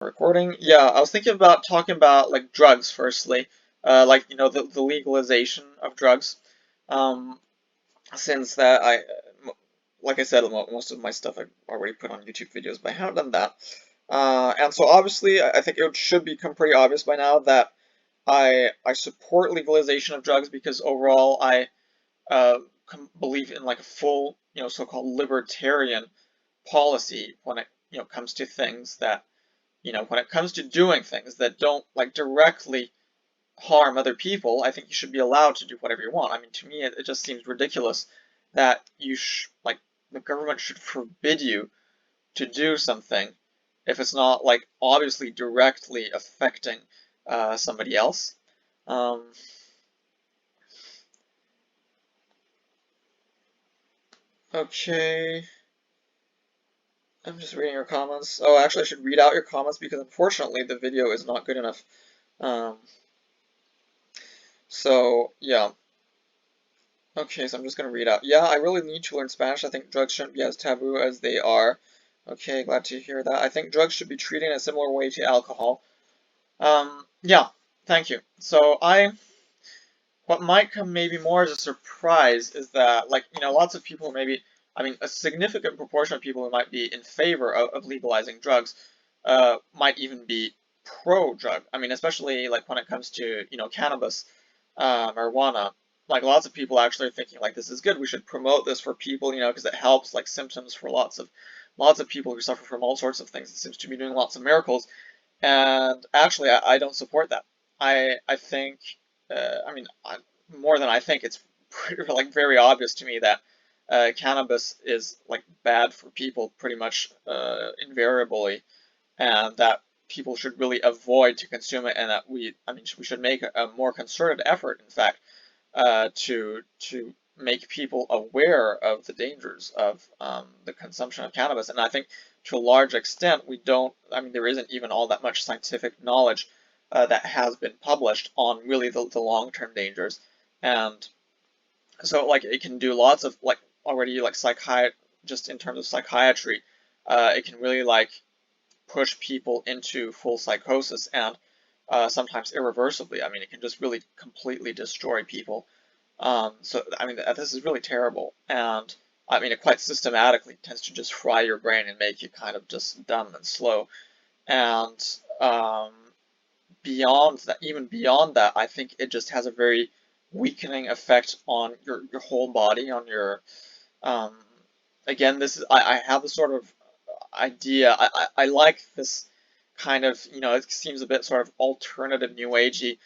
Recording? Yeah, I was thinking about talking about like drugs firstly, like the legalization of drugs. Um, since that like I said, most of my stuff I've already put on YouTube videos, but I haven't done that. And so obviously, I think it should become pretty obvious by now that I support legalization of drugs because overall I uh, believe in like a full so-called libertarian policy when it comes to things that when it comes to doing things that don't like directly harm other people, I think you should be allowed to do whatever you want. I mean, to me, it just seems ridiculous that like the government should forbid you to do something if it's not like obviously directly affecting somebody else. Um, okay, I'm just reading your comments. Oh, actually, I should read out your comments because unfortunately the video is not good enough. Um, so yeah. Okay, so I'm just gonna read out. Yeah, I really need to learn Spanish. I think drugs shouldn't be as taboo as they are. Okay, glad to hear that. I think drugs should be treated in a similar way to alcohol. Yeah, thank you. What might come maybe more as a surprise is that, like, lots of people maybe, I mean, a significant proportion of people who might be in favor of legalizing drugs, might even be pro-drug. I mean, especially like when it comes to, cannabis, marijuana. Like lots of people actually are thinking like this is good. We should promote this for people, because it helps like symptoms for lots of people who suffer from all sorts of things. It seems to be doing lots of miracles. And actually, I don't support that. I think, I mean, more than I think, it's pretty, like very obvious to me that cannabis is like bad for people pretty much invariably, and that people should really avoid to consume it, and that I mean, we should make a more concerted effort, in fact, to make people aware of the dangers of the consumption of cannabis. And I think to a large extent we don't, I mean, there isn't even all that much scientific knowledge that has been published on really the long-term dangers. And so like it can do lots of like already like just in terms of psychiatry, it can really like push people into full psychosis and sometimes irreversibly. I mean, it can just really completely destroy people. So, I mean, this is really terrible, and I mean, it quite systematically tends to just fry your brain and make you kind of just dumb and slow. And um, even beyond that, I think it just has a very weakening effect on your whole body, on your, um, again, I have a sort of idea, I like this kind of, it seems a bit sort of alternative new agey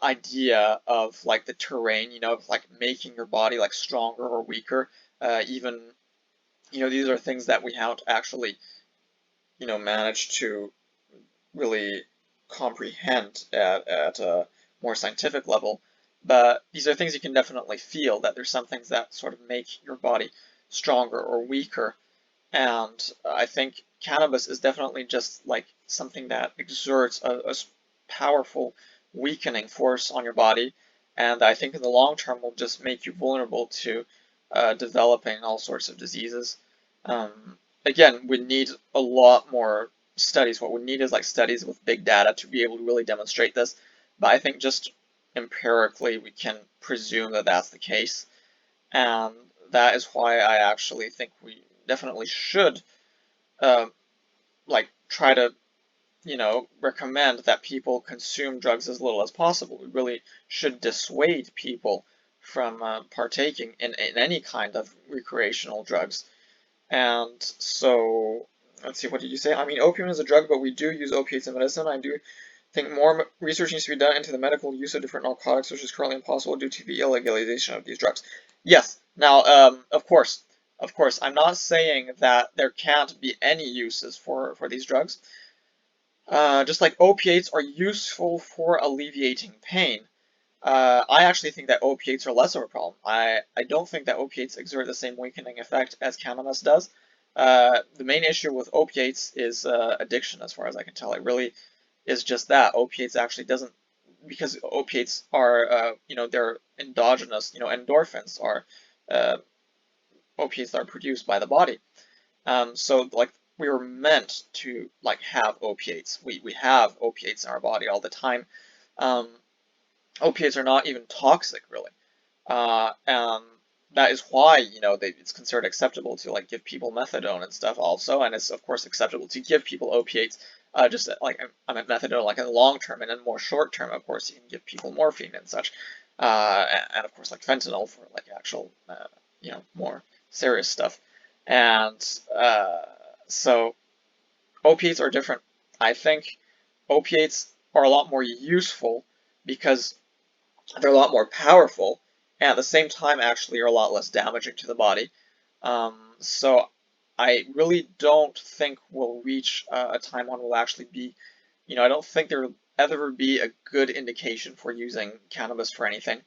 idea of like the terrain, of like making your body like stronger or weaker. Even, these are things that we haven't actually, managed to really comprehend at a more scientific level. But these are things you can definitely feel, that there's some things that sort of make your body stronger or weaker. And I think cannabis is definitely just like something that exerts a powerful weakening force on your body. And I think in the long term will just make you vulnerable to developing all sorts of diseases. Again, we need a lot more studies. What we need is like studies with big data to be able to really demonstrate this. But I think just empirically we can presume that that's the case. And that is why I actually think we definitely should uh, like try to recommend that people consume drugs as little as possible. We really should dissuade people from partaking in any kind of recreational drugs. And so, let's see, what did you say? I mean, opium is a drug, but we do use opiates in medicine. I do think more research needs to be done into the medical use of different narcotics, which is currently impossible due to the illegalization of these drugs. Yes. Now, of course, I'm not saying that there can't be any uses for these drugs. Just like opiates are useful for alleviating pain, I actually think that opiates are less of a problem. I don't think that opiates exert the same weakening effect as cannabis does. The main issue with opiates is addiction, as far as I can tell. It really is just that. Opiates actually doesn't, because opiates are, they're endogenous, endorphins are uh, opiates that are produced by the body. So like we were meant to like have opiates. We have opiates in our body all the time. Um, Opiates are not even toxic really. And that is why, it's considered acceptable to like give people methadone and stuff also, and it's of course acceptable to give people opiates. Just like I meant methadone, like in the long term, and in more short term, of course, you can give people morphine and such, and of course like fentanyl for like actual, more serious stuff. And so opiates are different. I think opiates are a lot more useful because they're a lot more powerful, and at the same time actually are a lot less damaging to the body. So I really don't think we'll reach a time when we'll actually be, I don't think there will ever be a good indication for using cannabis for anything.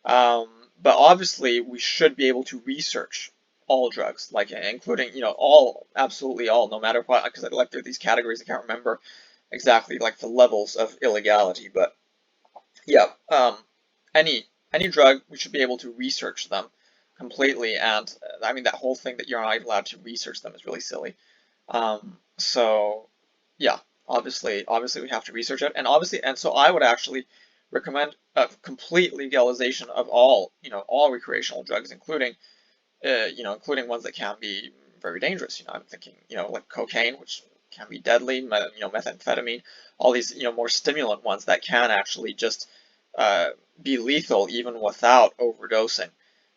Um, but obviously we should be able to research all drugs, like including, all, absolutely all, no matter what, because like there are these categories, I can't remember exactly like the levels of illegality, but yeah, any any drug, we should be able to research them completely, and I mean that whole thing that you're not allowed to research them is really silly. So yeah, obviously we have to research it, and obviously, and so I would actually recommend a complete legalization of all recreational drugs, including ones that can be very dangerous. I'm thinking, like cocaine, which can be deadly, methamphetamine, all these, more stimulant ones that can actually just be lethal even without overdosing.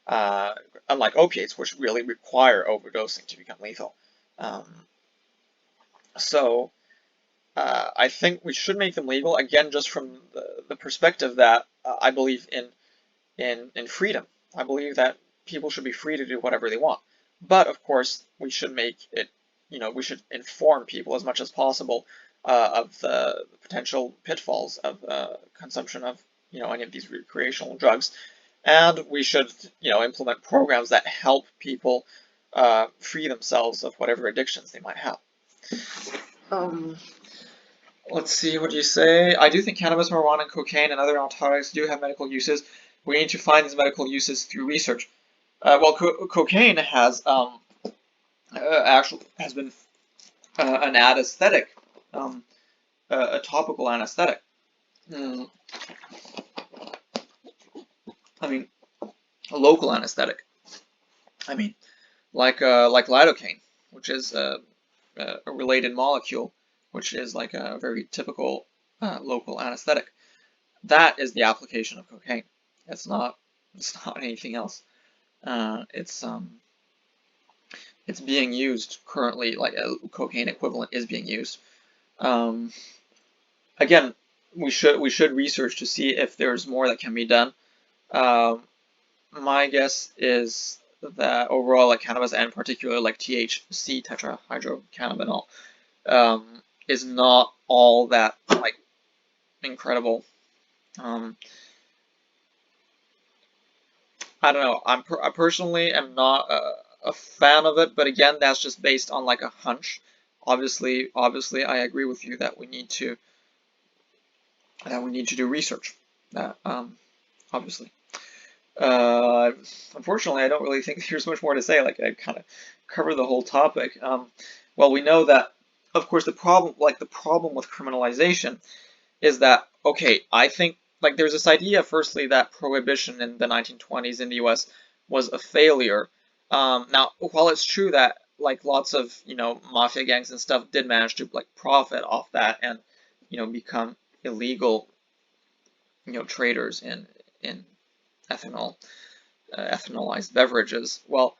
Uh, Unlike opiates, which really require overdosing to become lethal. Um, so I think we should make them legal, again, just from the perspective that I believe in freedom. I believe that people should be free to do whatever they want. But of course, we should make it, we should inform people as much as possible of the potential pitfalls of consumption of, any of these recreational drugs. And we should, implement programs that help people free themselves of whatever addictions they might have. Um, Let's see, what do you say? I do think cannabis, marijuana, and cocaine and other narcotics do have medical uses. We need to find these medical uses through research. Well, cocaine actually has been an anesthetic, a topical anesthetic. Mm, I mean, a local anesthetic. I mean, like lidocaine, which is a related molecule, which is like a very typical local anesthetic. That is the application of cocaine. It's not. It's not anything else. It's being used currently, like a cocaine equivalent is being used. Um, Again, we should research to see if there's more that can be done. Um, my guess is that overall, like cannabis and particularly like THC, tetrahydrocannabinol, is not all that like incredible. Um, I don't know. I personally am not a fan of it, but again, that's just based on like a hunch. Obviously, I agree with you that we need to do research. That obviously. Uh, Unfortunately, I don't really think there's much more to say. Like I kind of covered the whole topic. Well, we know that, of course, the problem with criminalization is that, okay, I think like there's this idea, firstly, that prohibition in the 1920s in the US was a failure. Now, while it's true that like lots of, mafia gangs and stuff did manage to like profit off that and, become illegal, traders in ethanol, ethanolized beverages. Well,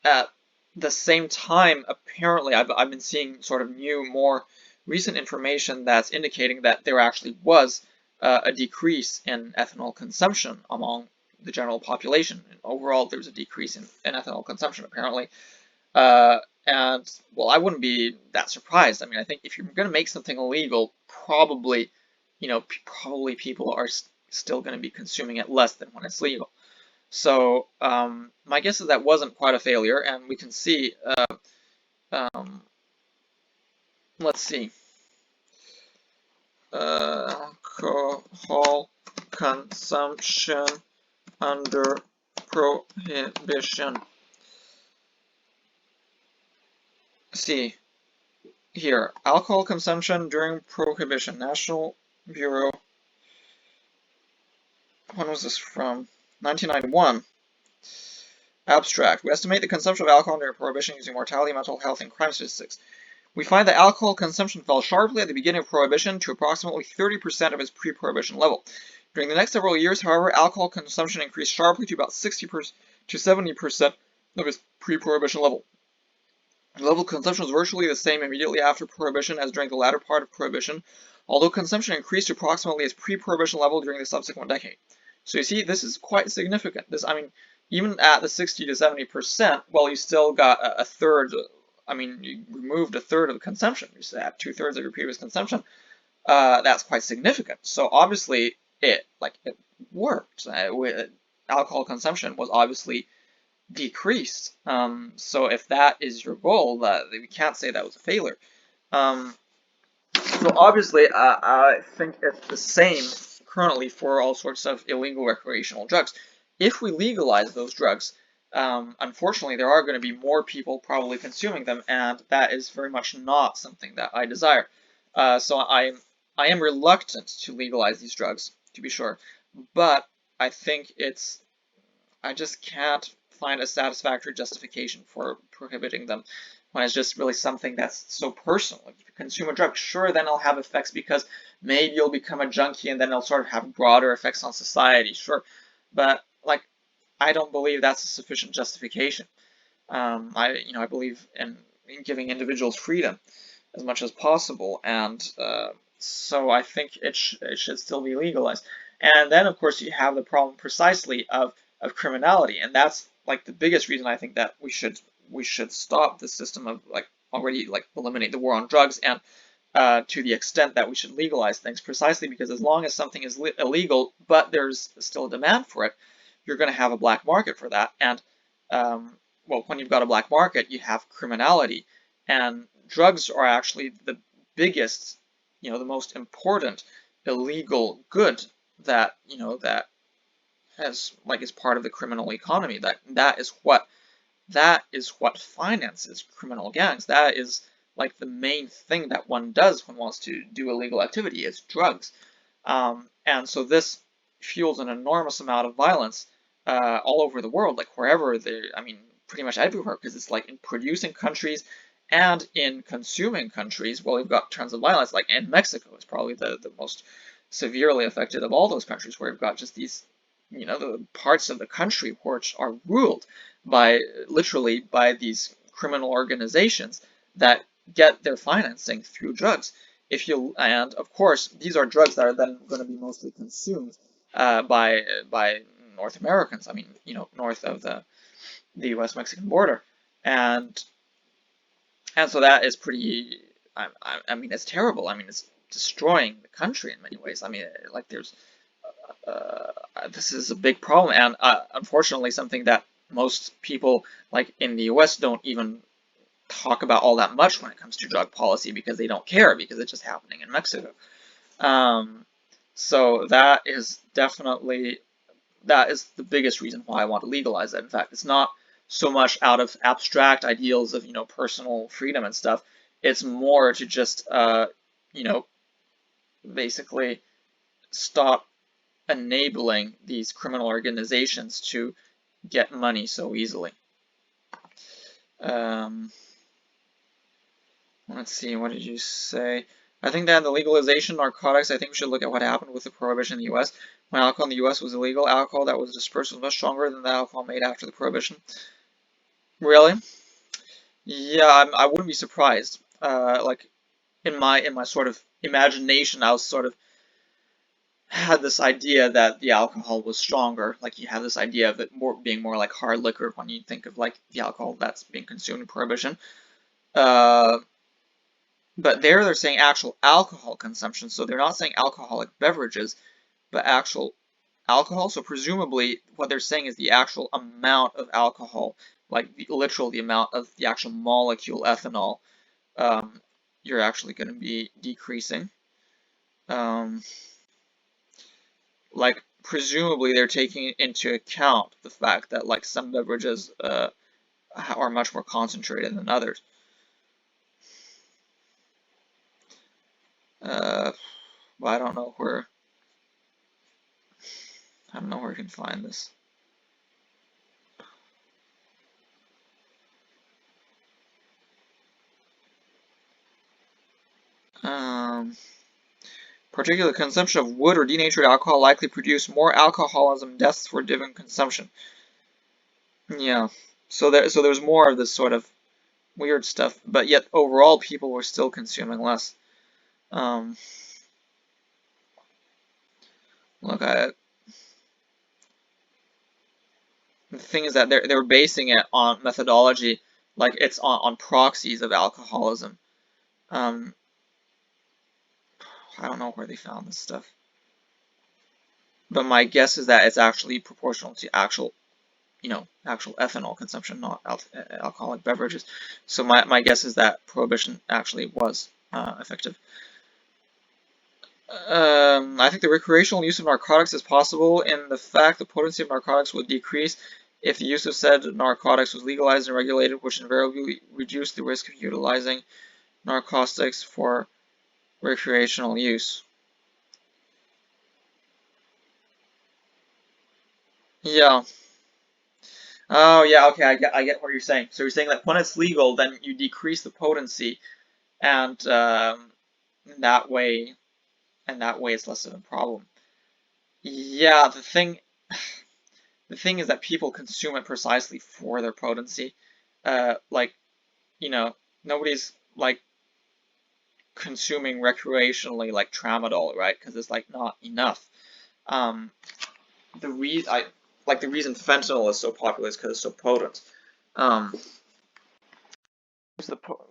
at the same time, apparently, I've been seeing sort of new, more recent information that's indicating that there actually was a decrease in ethanol consumption among the general population. And overall, there was a decrease in ethanol consumption, apparently. And, well, I wouldn't be that surprised. I mean, I think if you're going to make something illegal, probably, probably people are still going to be consuming it less than when it's legal. So my guess is that wasn't quite a failure, and we can see, um, let's see, alcohol consumption under prohibition. Let's see, here, alcohol consumption during Prohibition, National Bureau. When was this from? 1991. Abstract. We estimate the consumption of alcohol during Prohibition using mortality, mental health, and crime statistics. We find that alcohol consumption fell sharply at the beginning of Prohibition to approximately 30% of its pre-Prohibition level. During the next several years, however, alcohol consumption increased sharply to about 60% to 70% of its pre-Prohibition level. The level of consumption was virtually the same immediately after Prohibition as during the latter part of Prohibition, although consumption increased to approximately its pre-Prohibition level during the subsequent decade. So you see, this is quite significant. Even at the 60 to 70%, well, you still got a third. You removed a third of the consumption. You still have 2/3 of your previous consumption. That's quite significant. So obviously, it worked. Alcohol consumption was obviously decreased. So if that is your goal, we can't say that was a failure. So obviously, I think it's the same currently for all sorts of illegal recreational drugs. If we legalize those drugs, unfortunately, there are going to be more people probably consuming them, and that is very much not something that I desire. So I am reluctant to legalize these drugs, to be sure, but I think I just can't find a satisfactory justification for prohibiting them when it's just really something that's so personal. If you consume a drug, sure, then it'll have effects because maybe you'll become a junkie and then it'll sort of have broader effects on society, sure. But I don't believe that's a sufficient justification. I believe in giving individuals freedom as much as possible, and so I think it should still be legalized. And then, of course, you have the problem precisely of criminality, and that's the biggest reason I think that we should stop the system of already eliminate the war on drugs, and to the extent that we should legalize things, precisely because as long as something is illegal but there's still a demand for it, you're going to have a black market for that, and well, when you've got a black market, you have criminality, and drugs are actually the biggest, the most important illegal good that is part of the criminal economy. That is what finances criminal gangs. That is the main thing that one does when one wants to do illegal activity is drugs. And so this fuels an enormous amount of violence all over the world, wherever pretty much everywhere, because it's in producing countries and in consuming countries. Well, we've got tons of violence. In Mexico, it's probably the most severely affected of all those countries, where you've got just these, the parts of the country which are ruled literally by these criminal organizations that get their financing through drugs. And of course, these are drugs that are then going to be mostly consumed by North Americans. North of the U.S.-Mexican border, and so that is pretty. It's terrible. It's destroying the country in many ways. This is a big problem, and unfortunately, something that most people in the U.S. don't even talk about all that much when it comes to drug policy, because they don't care, because it's just happening in Mexico. So that is definitely the biggest reason why I want to legalize it. In fact, it's not so much out of abstract ideals of personal freedom and stuff. It's more to just basically stop enabling these criminal organizations to get money so easily. Let's see, what did you say? I think that in the legalization of narcotics, I think we should look at what happened with the prohibition in the U.S. When alcohol in the U.S. was illegal, alcohol that was dispersed was much stronger than the alcohol made after the prohibition. Really? Yeah, I wouldn't be surprised. In my sort of imagination, I was sort of had this idea that the alcohol was stronger. You have this idea of it being more like hard liquor when you think of the alcohol that's being consumed in prohibition. But they're saying actual alcohol consumption, so they're not saying alcoholic beverages, but actual alcohol. So presumably what they're saying is the actual amount of alcohol, literal the amount of the actual molecule ethanol, you're actually going to be decreasing. Presumably they're taking into account the fact that some beverages are much more concentrated than others. Well, I don't know where you can find this. Particular consumption of wood or denatured alcohol likely produce more alcoholism deaths for given consumption. Yeah. So there's more of this sort of weird stuff, but yet overall people were still consuming less. Um, Look, the thing is that they're basing it on methodology, like it's on proxies of alcoholism. Um, I don't know where they found this stuff, but my guess is that it's actually proportional to actual ethanol consumption, not alcoholic beverages. So my guess is that prohibition actually was effective. I think the recreational use of narcotics is possible, and the fact the potency of narcotics would decrease if the use of said narcotics was legalized and regulated, which invariably reduced the risk of utilizing narcotics for recreational use. Yeah. Oh, yeah. Okay, I get what you're saying. So you're saying that when it's legal, then you decrease the potency, and that way, it's less of a problem. Yeah. The thing is that people consume it precisely for their potency. Like, nobody's like consuming recreationally like tramadol, right? Because it's like not enough. Um, the reason fentanyl is so popular is because it's so potent. Um,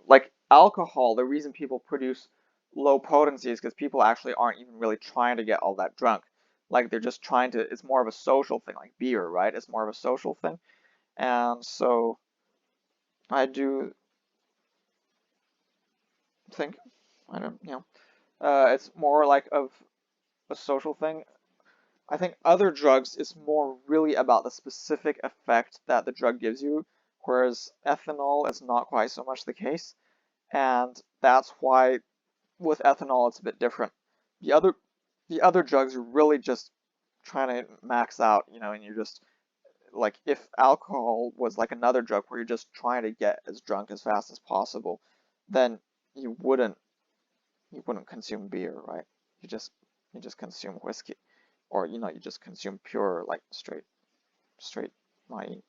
like alcohol, the reason people produce low potency is because people actually aren't even really trying to get all that drunk. Like they're just trying to. It's more of a social thing, like beer, right? It's more of a social thing, and so I do think I don't, it's more like of a social thing. I think other drugs is more really about the specific effect that the drug gives you, whereas ethanol is not quite so much the case, and that's why with ethanol it's a bit different. The other the other drugs are really just trying to max out, and you're just like if alcohol was like another drug where you're just trying to get as drunk as fast as possible, then you wouldn't you wouldn't consume beer, right? You just you just consume whiskey, or you just consume pure like straight 90%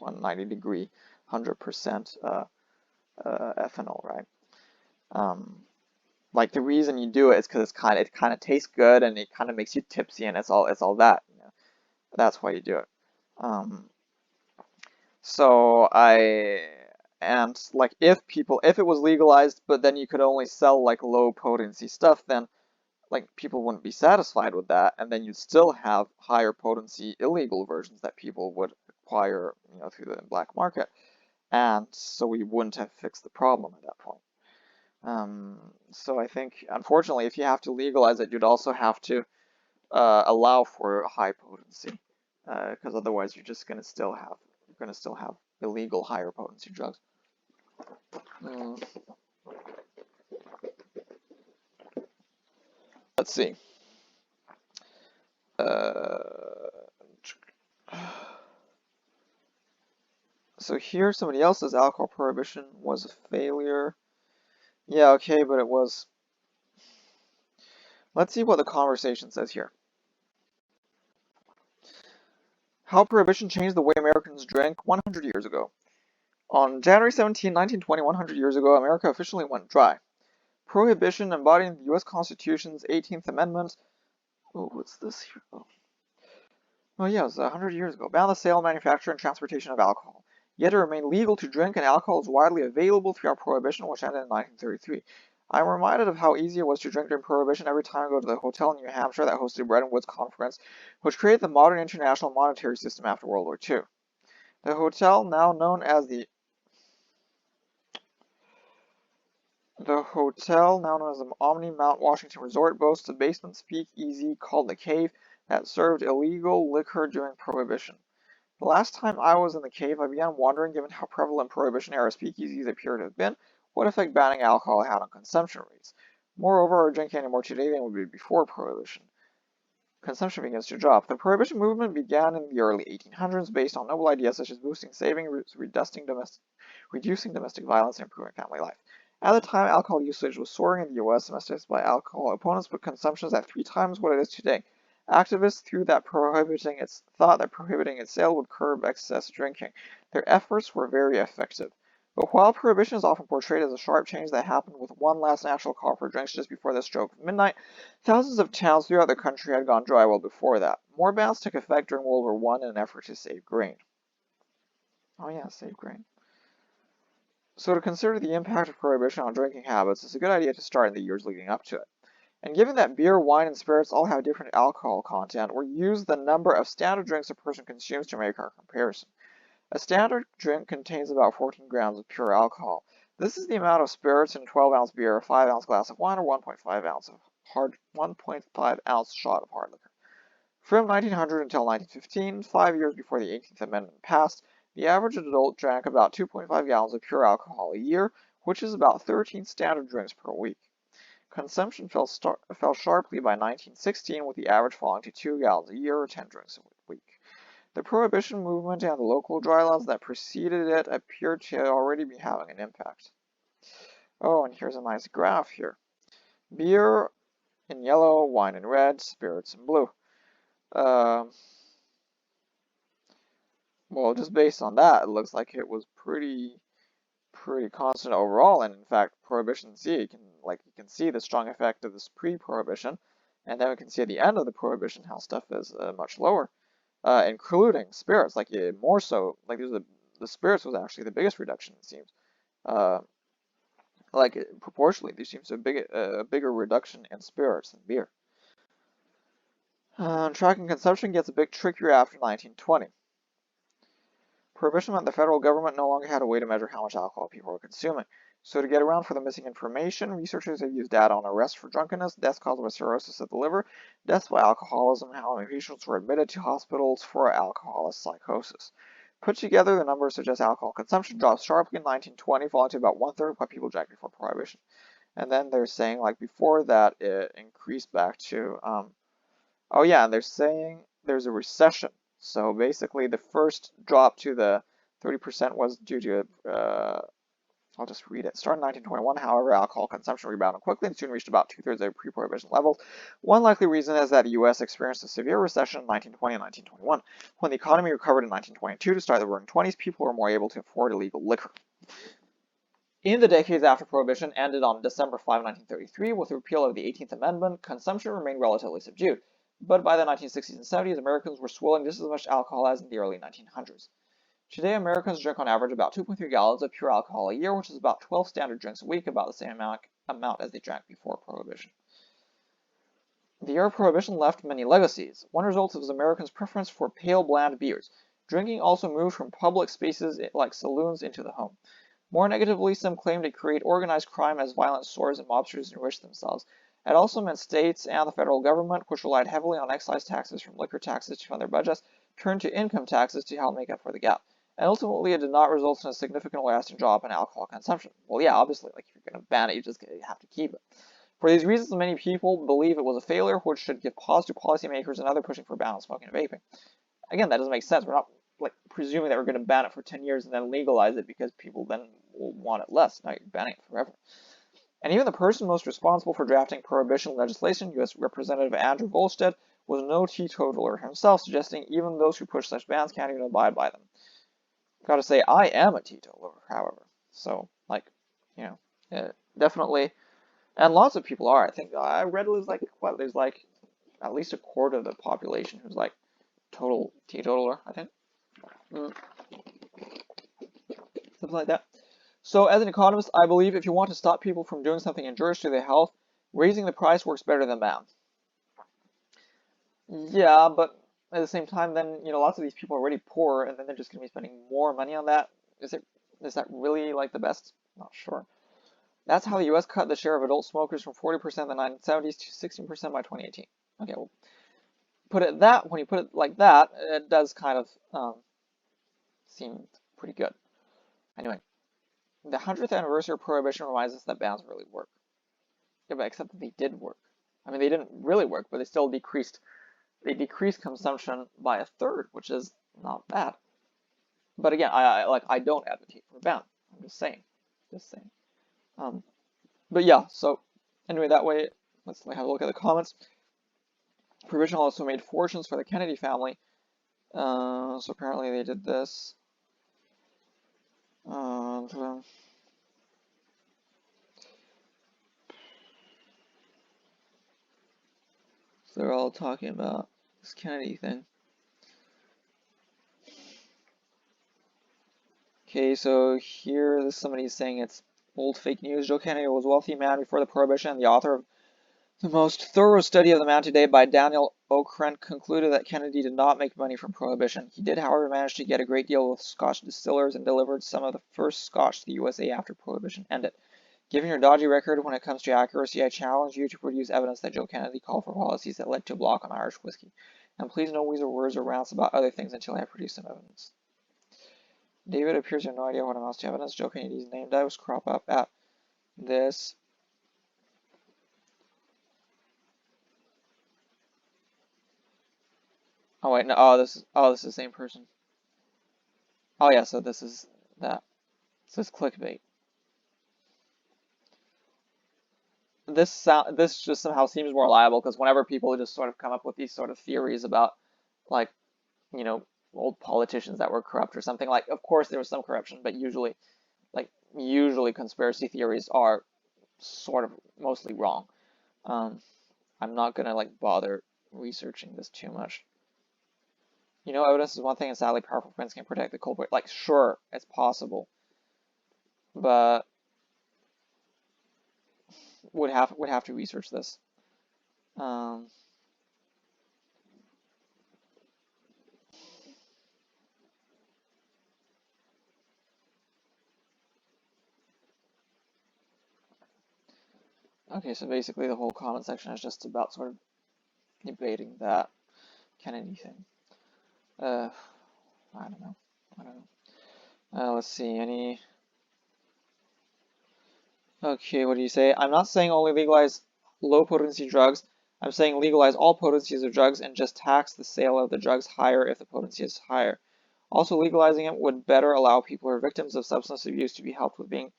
190-degree 100% ethanol, right? Um, like the reason you do it is because it kind of tastes good and it kind of makes you tipsy and it's all that. That's why you do it. Um, so I and like if it was legalized, but then you could only sell like low potency stuff, then like people wouldn't be satisfied with that, and then you'd still have higher potency illegal versions that people would acquire, through the black market, and so we wouldn't have fixed the problem at that point. So I think, unfortunately, if you have to legalize it, you'd also have to allow for high potency, because otherwise you're gonna still have illegal higher potency drugs. Mm, let's see. Uh, So here somebody else says alcohol prohibition was a failure. Yeah, okay, but it was. Let's see what the conversation says here. How prohibition changed the way Americans drank 100 years ago. On January 17, 1920, 100 years ago, America officially went dry. Prohibition embodying the U.S. Constitution's 18th Amendment. Oh, what's this here? Oh yeah, it was 100 years ago. Banned the sale, manufacture, and transportation of alcohol. Yet it remained legal to drink, and alcohol was widely available throughout Prohibition, which ended in 1933. I'm reminded of how easy it was to drink during Prohibition every time I go to the hotel in New Hampshire that hosted Bretton Woods Conference, which created the modern international monetary system after World War II. The hotel, now known as the Omni Mount Washington Resort, boasts a basement speakeasy called the Cave that served illegal liquor during Prohibition. The last time I was in the cave, I began wondering, given how prevalent Prohibition-era speakeasies appear to have been, what effect banning alcohol had on consumption rates. Moreover, are drinking any more today than would be before Prohibition. Consumption begins to drop. The Prohibition movement began in the early 1800s based on noble ideas such as boosting savings, reducing domestic violence, and improving family life. At the time, alcohol usage was soaring in the U.S. Domestics by alcohol opponents put consumption at 3 times what it is today. Activists thought that prohibiting its sale would curb excess drinking. Their efforts were very effective. But while prohibition is often portrayed as a sharp change that happened with one last natural call for drinks just before the stroke of midnight, thousands of towns throughout the country had gone dry well before that. More bans took effect during World War I in an effort to save grain. Oh yeah, save grain. So to consider the impact of prohibition on drinking habits, it's a good idea to start in the years leading up to it. And given that beer, wine, and spirits all have different alcohol content, we'll use the number of standard drinks a person consumes to make our comparison. A standard drink contains about 14 grams of pure alcohol. This is the amount of spirits in a 12-ounce beer, a 5-ounce glass of wine, or 1.5 ounce shot of hard liquor. From 1900 until 1915, 5 years before the 18th Amendment passed, the average adult drank about 2.5 gallons of pure alcohol a year, which is about 13 standard drinks per week. Consumption fell sharply by 1916, with the average falling to 2 gallons a year or 10 drinks a week. The Prohibition movement and the local dry laws that preceded it appeared to already be having an impact. Oh, and here's a nice graph here. Beer in yellow, wine in red, spirits in blue. Well, just based on that, it looks like it was pretty constant overall, and in fact, Prohibition C, you can see the strong effect of this pre-Prohibition, and then we can see at the end of the Prohibition how stuff is much lower, including spirits, more so, the spirits was actually the biggest reduction, it seems. Proportionally, there seems a bigger reduction in spirits than beer. Tracking consumption gets a bit trickier after 1920. Prohibition meant the federal government no longer had a way to measure how much alcohol people were consuming. So to get around for the missing information, researchers have used data on arrests for drunkenness, deaths caused by cirrhosis of the liver, deaths by alcoholism, and how many patients were admitted to hospitals for alcoholic psychosis. Put together, the numbers suggest alcohol consumption dropped sharply in 1920, falling to about 1/3 of what people drank before Prohibition. And then they're saying, before that, it increased back to, oh yeah, and they're saying there's a recession. So basically, the first drop to the 30% was due to, I'll just read it. Started in 1921, however, alcohol consumption rebounded quickly and soon reached about 2/3 of pre-prohibition levels. One likely reason is that the U.S. experienced a severe recession in 1920 and 1921. When the economy recovered in 1922 to start the roaring 20s, people were more able to afford illegal liquor. In the decades after Prohibition ended on December 5, 1933, with the repeal of the 18th Amendment, consumption remained relatively subdued. But by the 1960s and 70s, Americans were swilling just as much alcohol as in the early 1900s. Today, Americans drink on average about 2.3 gallons of pure alcohol a year, which is about 12 standard drinks a week, about the same amount as they drank before Prohibition. The era of Prohibition left many legacies. One result was Americans' preference for pale, bland beers. Drinking also moved from public spaces like saloons into the home. More negatively, some claimed it created organized crime as violent stores and mobsters enriched themselves. It also meant states and the federal government, which relied heavily on excise taxes from liquor taxes to fund their budgets, turned to income taxes to help make up for the gap. And ultimately, it did not result in a significant lasting drop in alcohol consumption. Well, yeah, obviously, if you're going to ban it, you just have to keep it. For these reasons, many people believe it was a failure, which should give pause to policymakers and others pushing for ban on smoking and vaping. Again, that doesn't make sense. We're not presuming that we're going to ban it for 10 years and then legalize it because people then will want it less. Now you're banning it forever. And even the person most responsible for drafting prohibition legislation, U.S. Representative Andrew Volstead, was no teetotaler himself, suggesting even those who push such bans can't even abide by them. Gotta say, I am a teetotaler, however. So, definitely, and lots of people are. I think I read it was there's at least a quarter of the population who's total teetotaler, I think. Something like that. So as an economist, I believe if you want to stop people from doing something injurious to their health, raising the price works better than bans. Yeah, but at the same time, then, lots of these people are already poor, and then they're just going to be spending more money on that. Is that really, the best? Not sure. That's how the U.S. cut the share of adult smokers from 40% in the 1970s to 16% by 2018. Okay, well, when you put it like that, it does kind of seem pretty good. Anyway. The 100th anniversary of Prohibition reminds us that bans really work. Yeah, but except that they did work. I mean, they didn't really work, but they still decreased. They decreased consumption by a third, which is not bad. But again, I don't advocate for a ban. I'm just saying, just saying. Um, but yeah. So anyway, that way, let's have a look at the comments. Provision also made fortunes for the Kennedy family. So apparently they did this. So they're all talking about this Kennedy thing. Okay, so here somebody's saying it's old fake news. Joe Kennedy was a wealthy man before the Prohibition, and the author of the most thorough study of the man today by Daniel Okrent concluded that Kennedy did not make money from Prohibition. He did, however, manage to get a great deal with Scotch distillers and delivered some of the first Scotch to the USA after Prohibition ended. Given your dodgy record when it comes to accuracy, I challenge you to produce evidence that Joe Kennedy called for policies that led to a block on Irish whiskey. And please no words or rants about other things until I have produced some evidence. David appears to have no idea what amounts to evidence. Joe Kennedy's name does crop up at this. Oh wait, no. This is the same person. Oh yeah, so this is that. This is clickbait. This just somehow seems more reliable because whenever people just sort of come up with these sort of theories about, like, you know, old politicians that were corrupt or something, like, of course there was some corruption, but usually conspiracy theories are sort of mostly wrong. I'm not gonna like bother researching this too much. Evidence is one thing, and sadly, powerful friends can protect the culprit. Like, sure, it's possible, but would have to research this. Um, okay, so basically the whole comment section is just about sort of debating that Kennedy thing. I don't know. I don't know. Let's see. Okay, what do you say? I'm not saying only legalize low potency drugs. I'm saying legalize all potencies of drugs and just tax the sale of the drugs higher if the potency is higher. Also, legalizing it would better allow people who are victims of substance abuse to be helped with being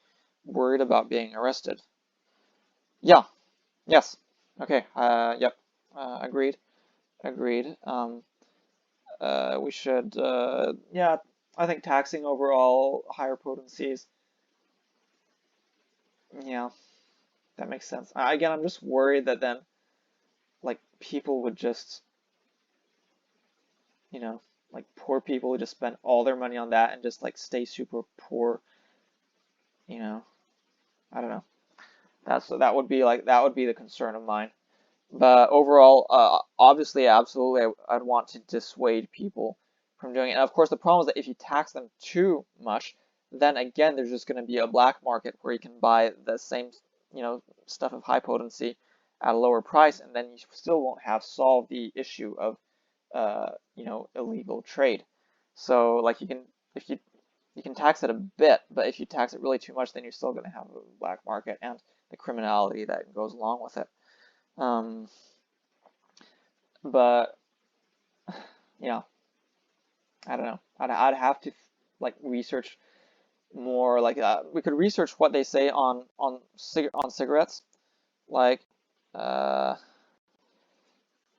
worried about being arrested. Yeah. Yes. Okay. Yep. Agreed. Agreed. We should. Yeah. I think taxing overall higher potencies. Yeah, that makes sense. Again, I'm just worried that then, like, people would just, you know, like poor people would just spend all their money on that and just like stay super poor. You know, I don't know. That would be the concern of mine. But overall, obviously, absolutely, I'd want to dissuade people from doing it. And of course, the problem is that if you tax them too much, then again, there's just going to be a black market where you can buy the same, stuff of high potency at a lower price, and then you still won't have solved the issue of, illegal trade. So, like, if you can tax it a bit, but if you tax it really too much, then you're still going to have a black market and the criminality that goes along with it. Um, but I don't know. I'd have to like research more. Like we could research what they say on cigarettes, like uh,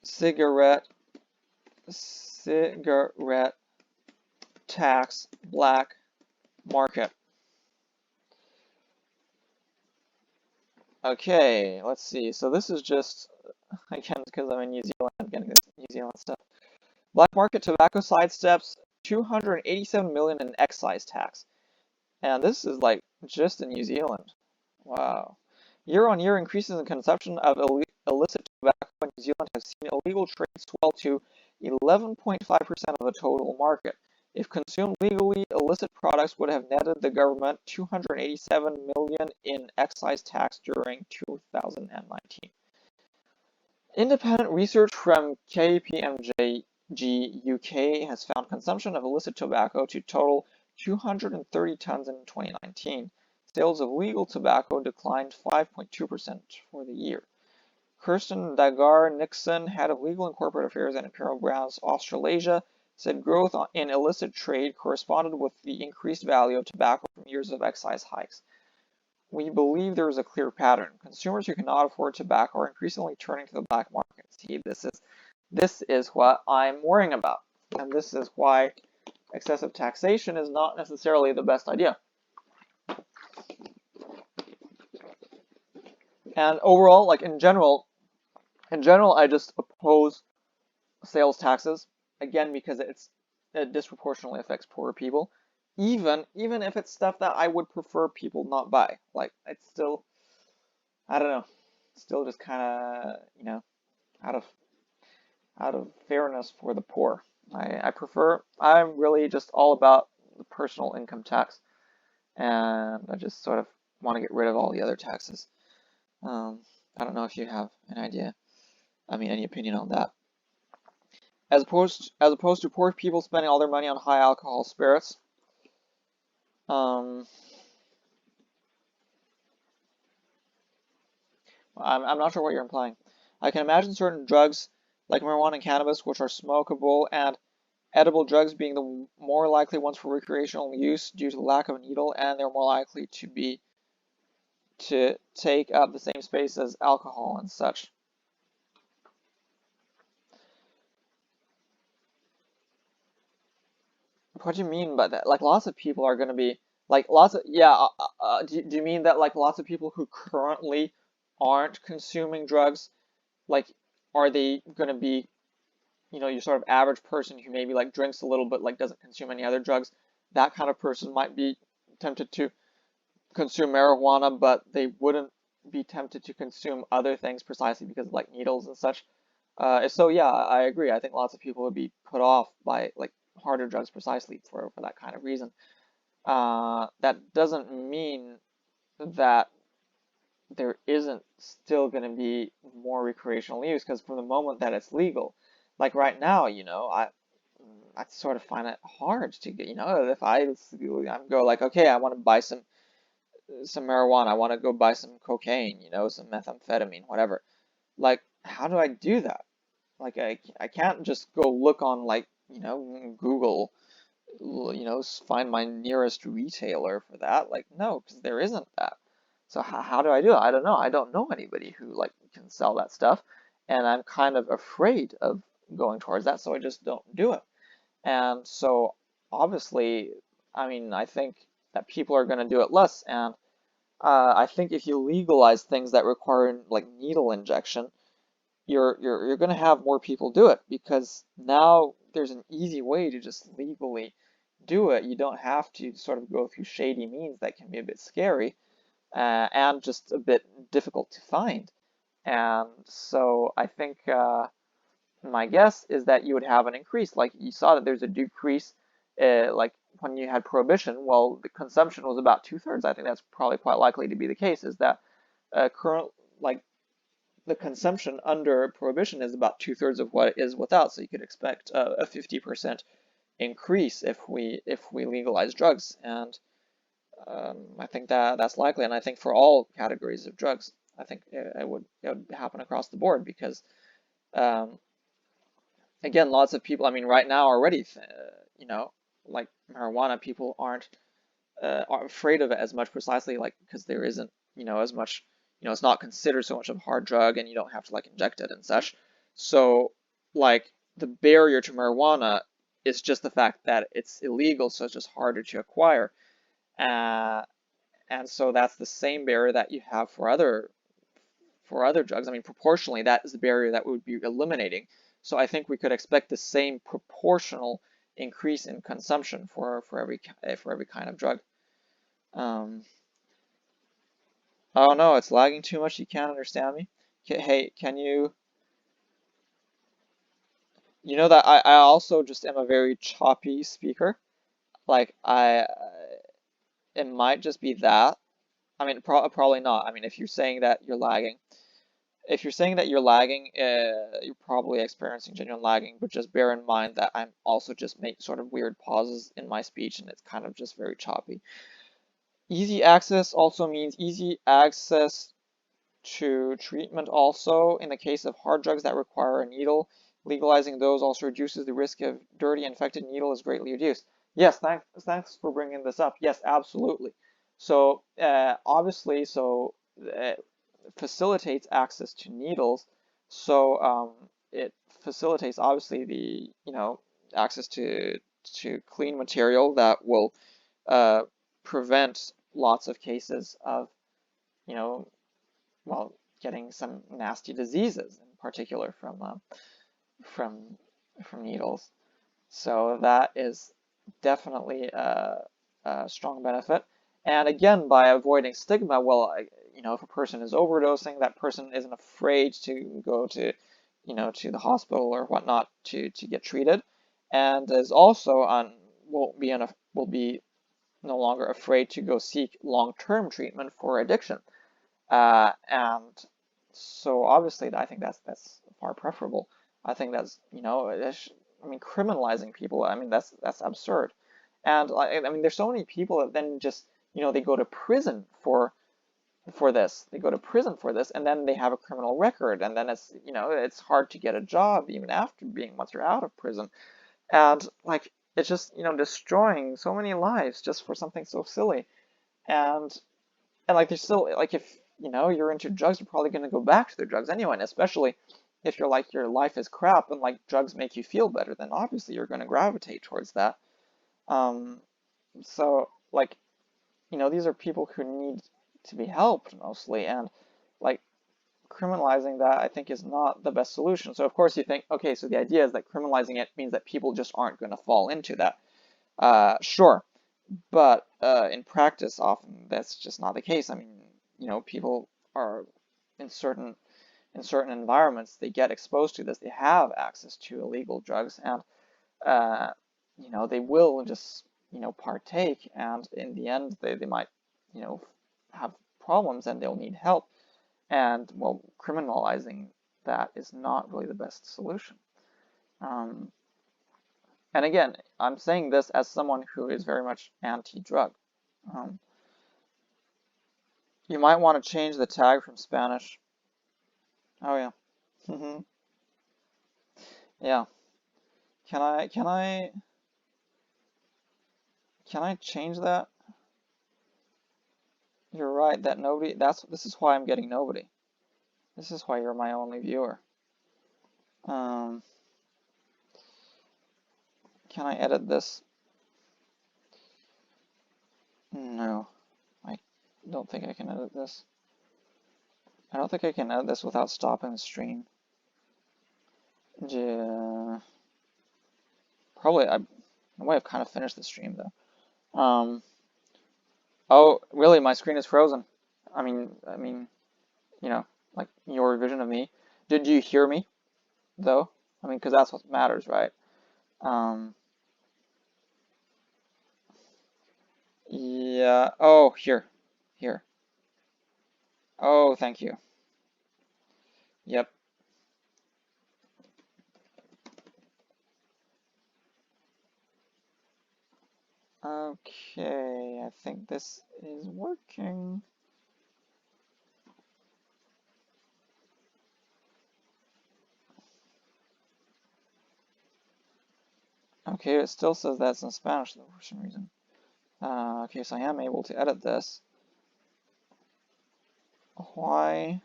cigarette cigarette tax black market. Okay, let's see. So this is just again because I'm in New Zealand, I'm getting this New Zealand stuff. Black market tobacco sidesteps 287 million in excise tax. And this is like just in New Zealand. Wow. Year-on-year increases in consumption of illicit tobacco in New Zealand have seen illegal trade swell to 11.5% of the total market. If consumed legally, illicit products would have netted the government 287 million in excise tax during 2019. Independent research from KPMG UK has found consumption of illicit tobacco to total 230 tons in 2019. sales of legal tobacco declined 5.2% for the year. Kirsten Dagar-Nixon, head of legal and corporate affairs at Imperial Brands Australasia, said growth in illicit trade corresponded with the increased value of tobacco from years of excise hikes. We believe there is a clear pattern. Consumers who cannot afford tobacco are increasingly turning to the black market. See, this is what I'm worrying about, and this is why excessive taxation is not necessarily the best idea. And overall, like in general, I just oppose sales taxes, again, because it disproportionately affects poorer people, even if it's stuff that I would prefer people not buy. Like, it's still, I don't know, still just kind of, out of fairness for the poor. I'm really just all about the personal income tax, and I just sort of want to get rid of all the other taxes. I don't know if you have an idea, any opinion on that. As opposed to poor people spending all their money on high alcohol spirits. I'm not sure what you're implying. I can imagine certain drugs like marijuana and cannabis, which are smokable and edible drugs, being the more likely ones for recreational use due to the lack of a needle, and they're more likely to take up the same space as alcohol and such. What do you mean by that? Like, lots of people are going to be like do you mean that like lots of people who currently aren't consuming drugs, like, are they going to be, your sort of average person who maybe like drinks a little but like doesn't consume any other drugs? That kind of person might be tempted to consume marijuana, but they wouldn't be tempted to consume other things precisely because of like needles and such. So yeah, I agree. I think lots of people would be put off by like harder drugs precisely for that kind of reason. That doesn't mean that there isn't still going to be more recreational use, because from the moment that it's legal, like right now, I sort of find it hard to get, if I go like, okay, I want to buy some marijuana, I want to go buy some cocaine, some methamphetamine, whatever. Like, how do I do that? Like, I can't just go look on like, Google, find my nearest retailer for that. Like, no, because there isn't that. So how do I do it? I don't know. I don't know anybody who like can sell that stuff, and I'm kind of afraid of going towards that, so I just don't do it. And so obviously, I think that people are going to do it less, and I think if you legalize things that require like needle injection, you're going to have more people do it, because now there's an easy way to just legally do it. You don't have to sort of go through shady means that can be a bit scary, and just a bit difficult to find. And so I think my guess is that you would have an increase. Like, you saw that there's a decrease, like when you had prohibition. Well, the consumption was about 2/3. I think that's probably quite likely to be the case. Is that current like the consumption under prohibition is about 2/3 of what it is without. So you could expect a 50% increase if we legalize drugs, and I think that's likely. And I think for all categories of drugs, I think it would happen across the board, because um, again, lots of people. Right now already, like marijuana, people aren't are afraid of it as much, precisely like because there isn't, as much, it's not considered so much of a hard drug, and you don't have to like inject it and such. So like the barrier to marijuana is just the fact that it's illegal, so it's just harder to acquire. Uh, and so that's the same barrier that you have for other drugs. Proportionally, that is the barrier that we would be eliminating. So I think we could expect the same proportional increase in consumption for every kind of drug. Um, oh no, it's lagging too much. You can't understand me. Hey, can you? You know that I also just am a very choppy speaker. Like, it might just be that. Probably not. If you're saying that you're lagging, you're probably experiencing genuine lagging. But just bear in mind that I'm also just make sort of weird pauses in my speech, and it's kind of just very choppy. Easy access also means easy access to treatment also in the case of hard drugs that require a needle. Legalizing those also reduces the risk of dirty infected needle is greatly reduced. Yes, thanks for bringing this up. Yes, absolutely. So obviously, it facilitates access to needles. So it facilitates obviously the access to clean material that will uh, prevent lots of cases of you know well, getting some nasty diseases in particular from from needles. So that is definitely a strong benefit. And again, by avoiding stigma, well, if a person is overdosing, that person isn't afraid to go to the hospital or whatnot to get treated, and is also on will be no longer afraid to go seek long-term treatment for addiction. And so obviously, I think that's far preferable. I think that's I mean, criminalizing people. I mean, that's absurd. And I mean, there's so many people that then just they go to prison for this. They go to prison for this, and then they have a criminal record, and then it's hard to get a job even after being once you're out of prison. And like it's just destroying so many lives just for something so silly. And like there's still like if you're into drugs, you're probably going to go back to the drugs anyway, and especially if you're like your life is crap and like drugs make you feel better, then obviously you're going to gravitate towards that. Um, so like these are people who need to be helped mostly, and like criminalizing that I think is not the best solution. So of course you think, okay, so the idea is that criminalizing it means that people just aren't going to fall into that. Sure, but in practice, often that's just not the case. I mean, people are in certain environments, they get exposed to this, they have access to illegal drugs, and uh, they will just partake, and in the end, they might you know have problems and they'll need help. And well, criminalizing that is not really the best solution. Um, and again, I'm saying this as someone who is very much anti-drug. Um, You might want to change the tag from Spanish. Oh yeah. Hmm. Yeah. Can I change that? You're right that nobody this is why I'm getting nobody. This is why you're my only viewer. Um can I edit this? No. I don't think I can edit this. I don't think I can edit this without stopping the stream. Yeah. Probably I might have kind of finished the stream though. Oh, really? My screen is frozen. I mean, you know, like your vision of me. Did you hear me though? I mean, because that's what matters, right? Um, yeah. Oh, here. Oh, thank you. Yep. Okay, I think this is working. Okay, it still says that's in Spanish though for some reason. Okay, so I am able to edit this. Why?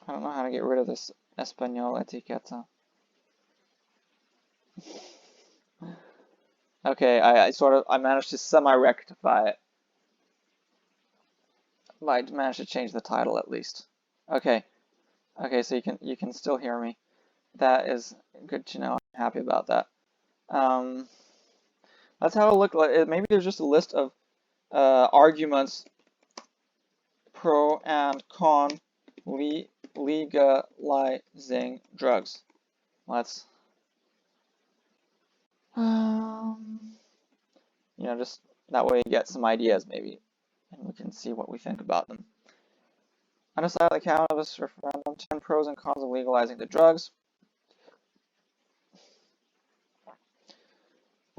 I don't know how to get rid of this Espanol etiqueta. Okay, I managed to semi-rectify it. I managed to change the title at least. Okay, okay, so you can still hear me. That is good to know. I'm happy about that. Um, let's have a look. Maybe there's just a list of arguments pro and con legalizing drugs. Let's um, just that way you get some ideas maybe, and we can see what we think about them. Undecided cannabis referendum, 10 pros and cons of legalizing the drugs.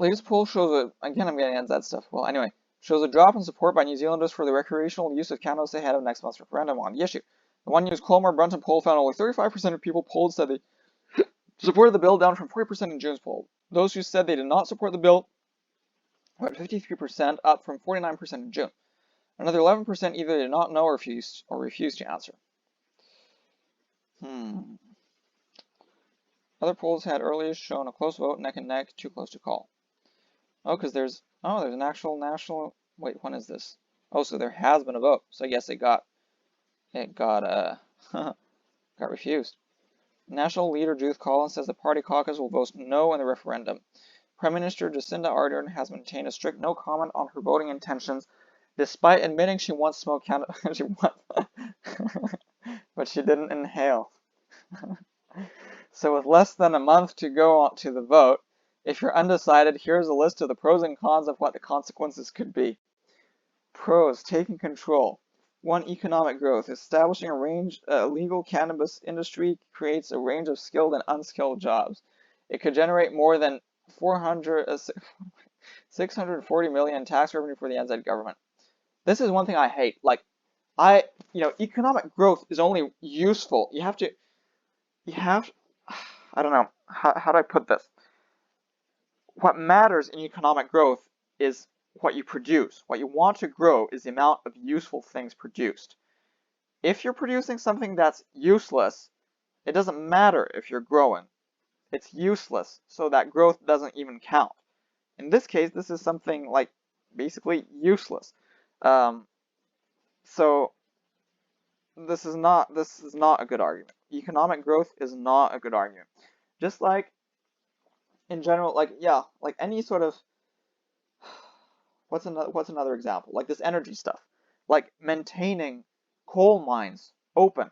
Latest poll shows again I'm getting into that stuff. Well, anyway, shows a drop in support by New Zealanders for the recreational use of cannabis ahead of next month's referendum on the issue. The One News Colmar Brunton poll found only 35% of people polled said they supported the bill, down from 40% in June's poll. Those who said they did not support the bill were at 53%, up from 49% in June. Another 11% either did not know or refused to answer. Other polls had earliest shown a close vote, neck and neck, too close to call. Oh, because there's an actual national. Wait, when is this? Oh, so there has been a vote. So I guess it got got refused. National leader Judith Collins says the party caucus will vote no in the referendum. Prime Minister Jacinda Ardern has maintained a strict no comment on her voting intentions, despite admitting she once smoked cannabis. But she didn't inhale. So with less than a month to go on to the vote, if you're undecided, here's a list of the pros and cons of what the consequences could be. Pros: taking control. 1. Economic growth. Establishing a legal cannabis industry creates a range of skilled and unskilled jobs. It could generate more than 640 million in tax revenue for the NZ government. This is one thing I hate. Economic growth is only useful. I don't know, how do I put this? What matters in economic growth is what you produce. What you want to grow is the amount of useful things produced. If you're producing something that's useless, it doesn't matter if you're growing. It's useless, so that growth doesn't even count. In this case, this is something like basically useless. So this is not a good argument. Economic growth is not a good argument. Just like in general, like any sort of what's another example? Like this energy stuff, like maintaining coal mines open,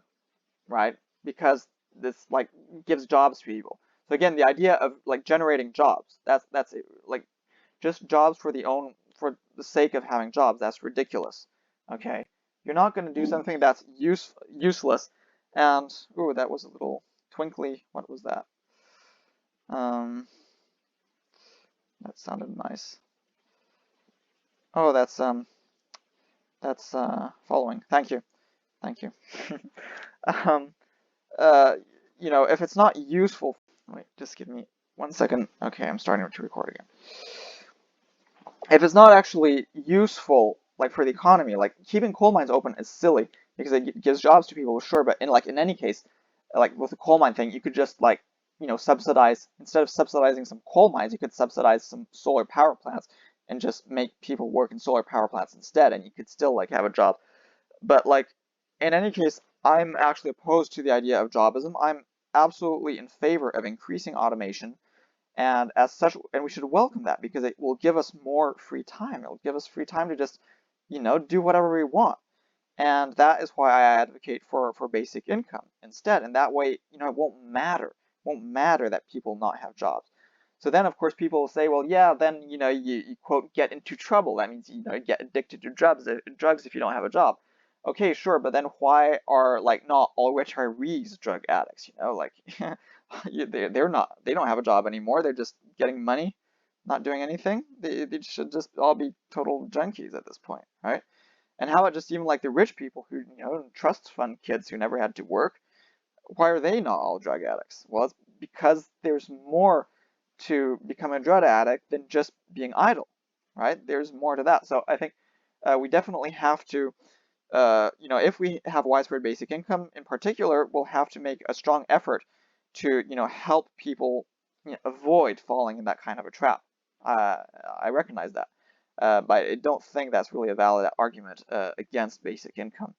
right? Because this like gives jobs to people. So again, the idea of like generating jobs, that's it. Like just jobs for the sake of having jobs, that's ridiculous. Okay, you're not going to do something that's useless. And ooh, that was a little twinkly. What was that? That sounded nice. Oh, that's following. Thank you. If it's not useful, wait, just give me 1 second. Okay, I'm starting to record again. If it's not actually useful, like for the economy, like keeping coal mines open is silly because it gives jobs to people, sure, but in any case, like with the coal mine thing, you could just subsidize, instead of subsidizing some coal mines, you could subsidize some solar power plants and just make people work in solar power plants instead, and you could still like have a job. But like in any case, I'm actually opposed to the idea of jobism. I'm absolutely in favor of increasing automation, and as such, and we should welcome that because it will give us more free time. It will give us free time to just, do whatever we want. And that is why I advocate for basic income instead. And that way, it won't matter. It won't matter that people not have jobs. So then, of course, people will say, well, yeah, then, you quote, get into trouble. That means, you get addicted to drugs if you don't have a job. Okay, sure, but then why are, like, not all retirees drug addicts, Like, they don't have a job anymore. They're just getting money, not doing anything. They should just all be total junkies at this point, right? And how about just even like the rich people who, trust fund kids who never had to work? Why are they not all drug addicts? Well, it's because there's more to become a drug addict than just being idle, right? There's more to that. So I think we definitely have to, if we have widespread basic income in particular, we'll have to make a strong effort to, help people avoid falling in that kind of a trap. I recognize that. But I don't think that's really a valid argument against basic income.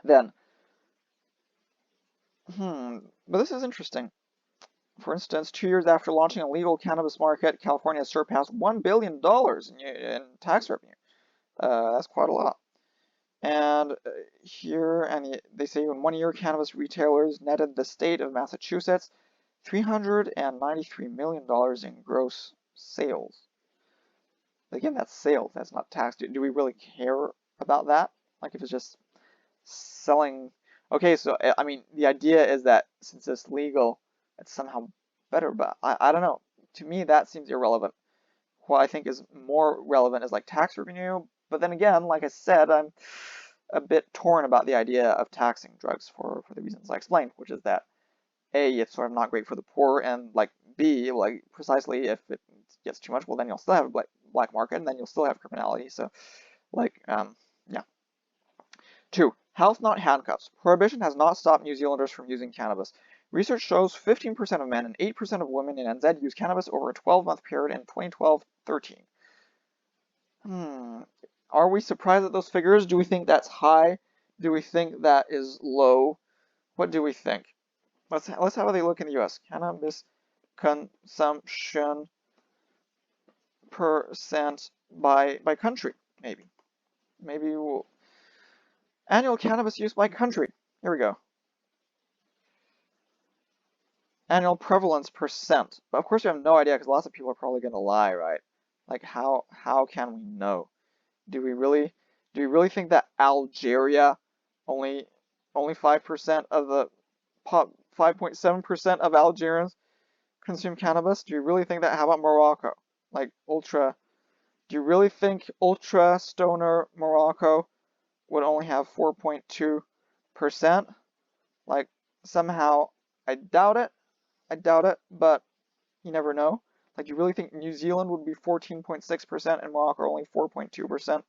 Then, but this is interesting. For instance, 2 years after launching a legal cannabis market, California has surpassed $1 billion in tax revenue. That's quite a lot. And they say in 1 year, cannabis retailers netted the state of Massachusetts $393 million in gross sales. Again, that's sales, that's not tax. Do we really care about that? Like if it's just selling. Okay, so I mean, the idea is that since it's legal, it's somehow better, but I don't know. To me, that seems irrelevant. What I think is more relevant is like tax revenue, but then again, like I said, I'm a bit torn about the idea of taxing drugs for the reasons I explained, which is that A, it's sort of not great for the poor, and like B, like precisely if it gets too much, well then you'll still have a black market, and then you'll still have criminality. So like, yeah. Two, health not handcuffs. Prohibition has not stopped New Zealanders from using cannabis. Research shows 15% of men and 8% of women in NZ use cannabis over a 12-month period in 2012-13. Are we surprised at those figures? Do we think that's high? Do we think that is low? What do we think? Let's have a look in the U.S. Cannabis consumption percent by country, maybe. Maybe we'll annual cannabis use by country. Here we go. Annual prevalence percent. But of course we have no idea because lots of people are probably going to lie, right? Like how can we know? Do we really think that Algeria only 5% of the 5.7% of Algerians consume cannabis? Do you really think that? How about Morocco? Like do you really think ultra stoner Morocco would only have 4.2%? Like somehow I doubt it. But you never know. Like you really think New Zealand would be 14.6% and Morocco only 4.2%?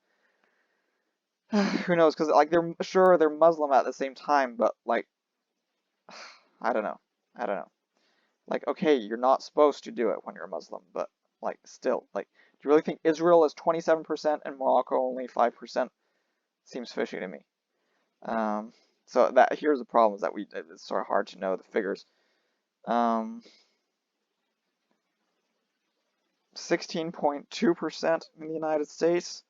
Who knows? Because like they're Muslim at the same time, but like I don't know. Like okay, you're not supposed to do it when you're a Muslim, but like still, like do you really think Israel is 27% and Morocco only 5%? Seems fishy to me. So that here's the problem is that it's sort of hard to know the figures. 16.2% in the United States.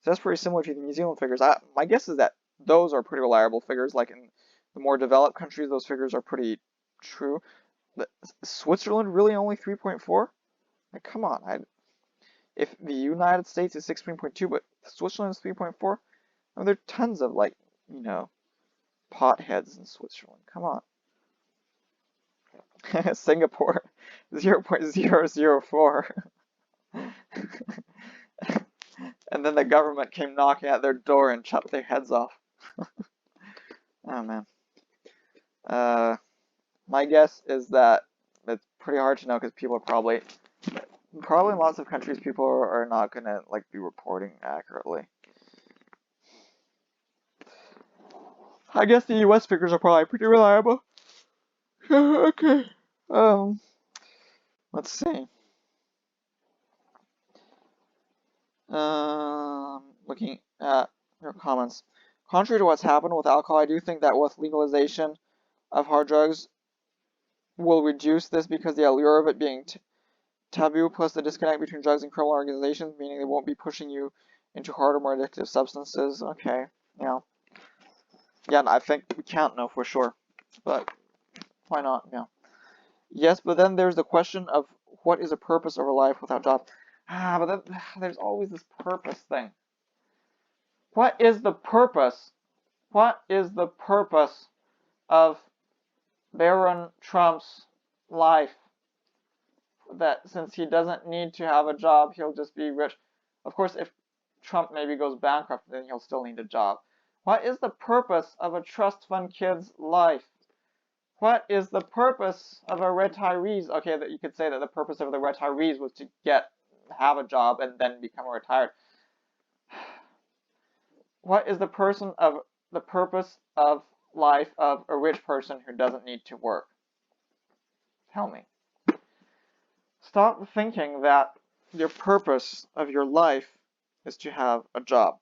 So that's pretty similar to the New Zealand figures. My guess is that those are pretty reliable figures. Like in the more developed countries, those figures are pretty true. But Switzerland really only 3.4? Like, come on. If the United States is 16.2, but Switzerland is 3.4, I mean, there are tons of like, potheads in Switzerland. Come on. Singapore, 0.004. And then the government came knocking at their door and chopped their heads off. Oh man. My guess is that it's pretty hard to know because people are probably in lots of countries people are not gonna like be reporting accurately. I guess the U.S. figures are probably pretty reliable. Okay. Let's see. Looking at your comments. Contrary to what's happened with alcohol, I do think that with legalization of hard drugs will reduce this because the allure of it being taboo plus the disconnect between drugs and criminal organizations, meaning they won't be pushing you into harder, more addictive substances. Okay, yeah. Yeah, I think we can't know for sure, but why not? Yeah. Yes, but then there's the question of what is a purpose of a life without jobs? But then there's always this purpose thing. What is the purpose? What is the purpose of Baron Trump's life? That since he doesn't need to have a job, he'll just be rich. Of course, if Trump maybe goes bankrupt, then he'll still need a job. What is the purpose of a trust fund kid's life? What is the purpose of a retiree's? Okay, that you could say that the purpose of the retirees was to have a job and then become retired. What is the purpose of life of a rich person who doesn't need to work? Tell me. Stop thinking that your purpose of your life is to have a job.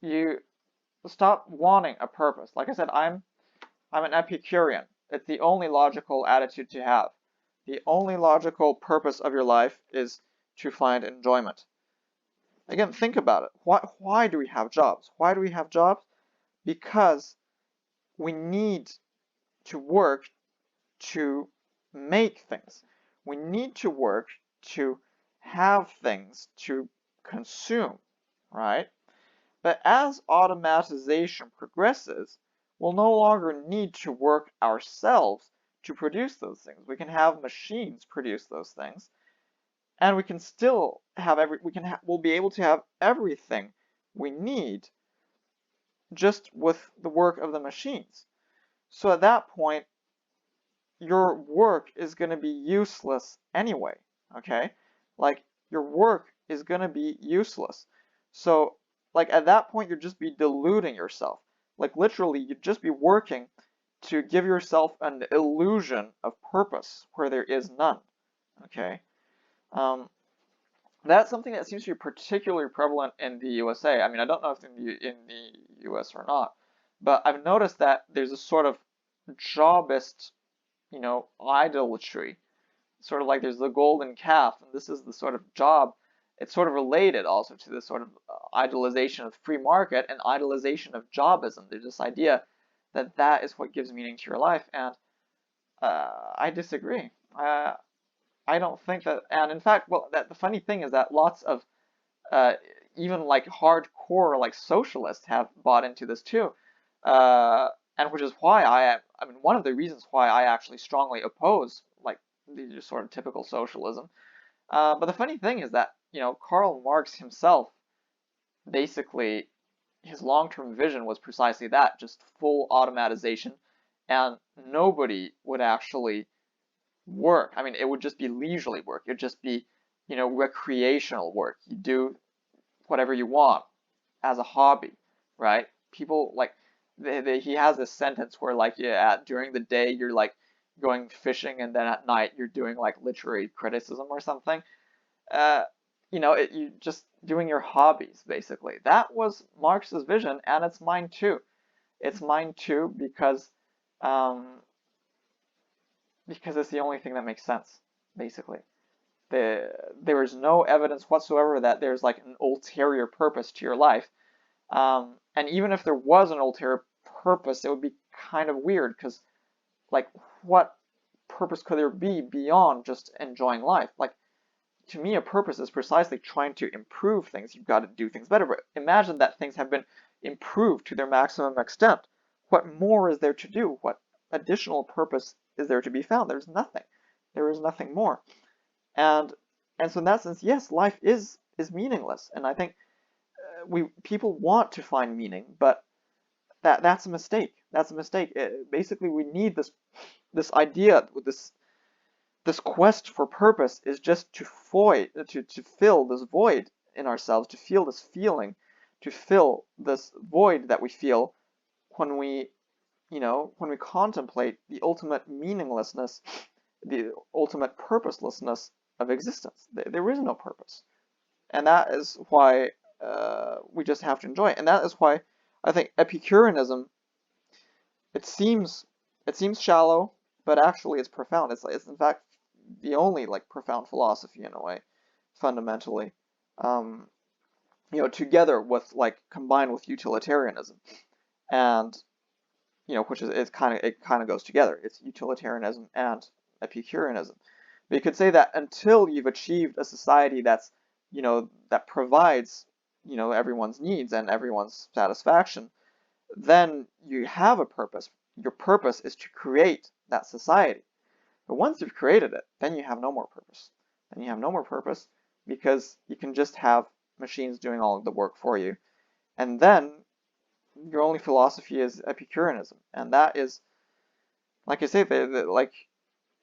You stop wanting a purpose. Like I said, I'm an Epicurean. It's the only logical attitude to have. The only logical purpose of your life is to find enjoyment. Again, think about it. Why do we have jobs? Why do we have jobs? Because we need to work to make things. We need to work to have things to consume, right? But as automatization progresses, we'll no longer need to work ourselves to produce those things. We can have machines produce those things, and we can still have we'll be able to have everything we need just with the work of the machines. So at that point, your work is going to be useless anyway, okay? Like, your work is going to be useless. So, like, at that point, you'd just be deluding yourself. Like, literally, you'd just be working to give yourself an illusion of purpose where there is none, okay? Um, that's something that seems to be particularly prevalent in the USA. I mean, I don't know if in the US or not, but I've noticed that there's a sort of jobist, idolatry. Sort of like there's the golden calf, and this is the sort of job. It's sort of related also to this sort of idolization of free market and idolization of jobism. There's this idea that that is what gives meaning to your life, and I disagree. I don't think that, and in fact, well, the funny thing is that lots of uh, even like hardcore like socialists have bought into this too, and which is why I mean, one of the reasons why I actually strongly oppose like the just sort of typical socialism. But the funny thing is that Karl Marx himself basically his long-term vision was precisely that, just full automatization, and nobody would actually work. I mean, it would just be leisurely work. It'd just be, recreational work. You do whatever you want as a hobby, right? People like he has this sentence where like yeah, during the day you're like going fishing and then at night you're doing like literary criticism or something. Uh, you just doing your hobbies basically. That was Marx's vision, and it's mine too. It's mine too um, because it's the only thing that makes sense, basically. There is no evidence whatsoever that there's like an ulterior purpose to your life. And even if there was an ulterior purpose, it would be kind of weird because, like, what purpose could there be beyond just enjoying life? Like, to me, a purpose is precisely trying to improve things. You've got to do things better. But imagine that things have been improved to their maximum extent. What more is there to do? What additional purpose is there to be found? There's nothing. There is nothing more. And and so in that sense, yes, life is meaningless. And I think people want to find meaning, but that's a mistake. That's a mistake. Basically, we need this idea with this quest for purpose is just to fill this void in ourselves, to feel this feeling, to fill this void that we feel when we contemplate the ultimate meaninglessness, the ultimate purposelessness of existence. There is no purpose, and that is why we just have to enjoy it. And that is why I think Epicureanism, it seems shallow, but actually it's profound. It's in fact the only like profound philosophy in a way, fundamentally. Um, together with like combined with utilitarianism, and which is it kind of goes together. It's utilitarianism and Epicureanism. But you could say that until you've achieved a society that provides everyone's needs and everyone's satisfaction, then you have a purpose. Your purpose is to create that society. But once you've created it, then you have no more purpose. Then you have no more purpose because you can just have machines doing all of the work for you. And then your only philosophy is Epicureanism, and that is, like I say, like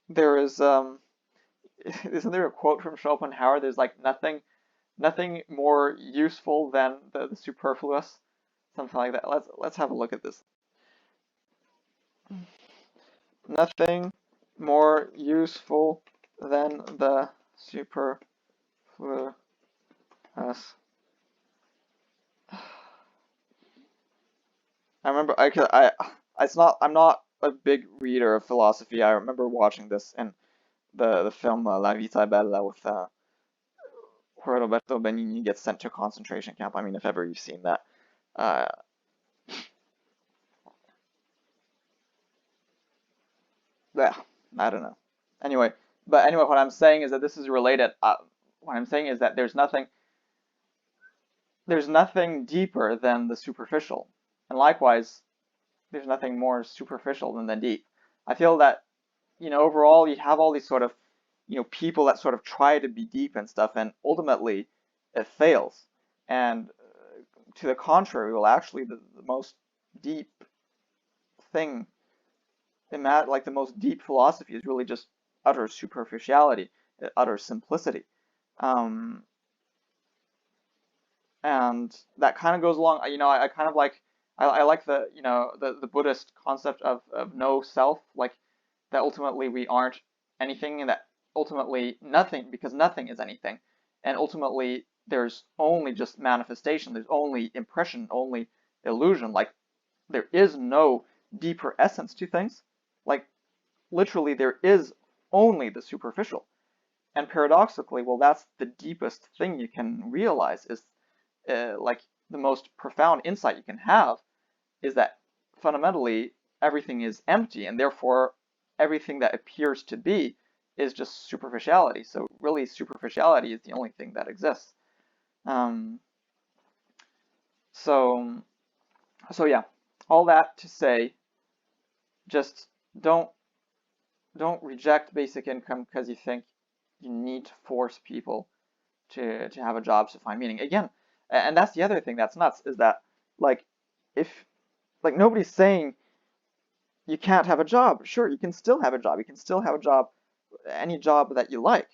there is isn't there a quote from Schopenhauer? There's like nothing more useful than the superfluous, something like that. Let's have a look at this. Nothing more useful than the superfluous. I remember it's not I'm not a big reader of philosophy. I remember watching this in the film La Vita Bella with where Roberto Benigni gets sent to a concentration camp. I mean, if ever you've seen that. Uh, yeah, I don't know. Anyway, what I'm saying is that this is related. What I'm saying is that there's nothing there's nothing deeper than the superficial. And likewise, there's nothing more superficial than the deep. I feel that, overall you have all these sort of, people that sort of try to be deep and stuff, and ultimately it fails. And to the contrary, well, actually, the most deep thing, like the most deep philosophy is really just utter superficiality, utter simplicity. Um, and that kind of goes along, I kind of like, I like the Buddhist concept of no self, like that ultimately we aren't anything, and that ultimately nothing, because nothing is anything, and ultimately there's only just manifestation, there's only impression, only illusion, like there is no deeper essence to things, like literally there is only the superficial. And paradoxically, well, that's the deepest thing you can realize, is like the most profound insight you can have is that fundamentally everything is empty, and therefore everything that appears to be is just superficiality. So really, superficiality is the only thing that exists. Um, so so yeah, all that to say, just don't don't reject basic income because you think you need to force people to have a job to find meaning. Again, and that's the other thing that's nuts, is that like if like nobody's saying you can't have a job. Sure, you can still have a job. You can still have a job, any job that you like.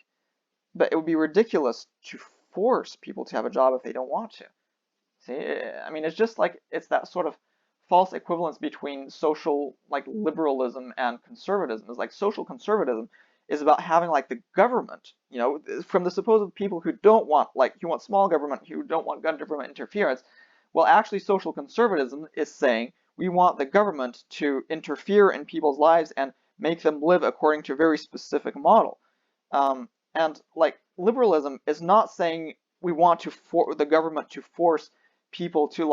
But it would be ridiculous to force people to have a job if they don't want to. See, I mean, it's just like it's that sort of false equivalence between social like liberalism and conservatism. It's like social conservatism is about having like the government, from the supposed people who don't want who want small government, who don't want government interference. Well, actually, social conservatism is saying we want the government to interfere in people's lives and make them live according to a very specific model. And like liberalism is not saying we want to for the government to force people to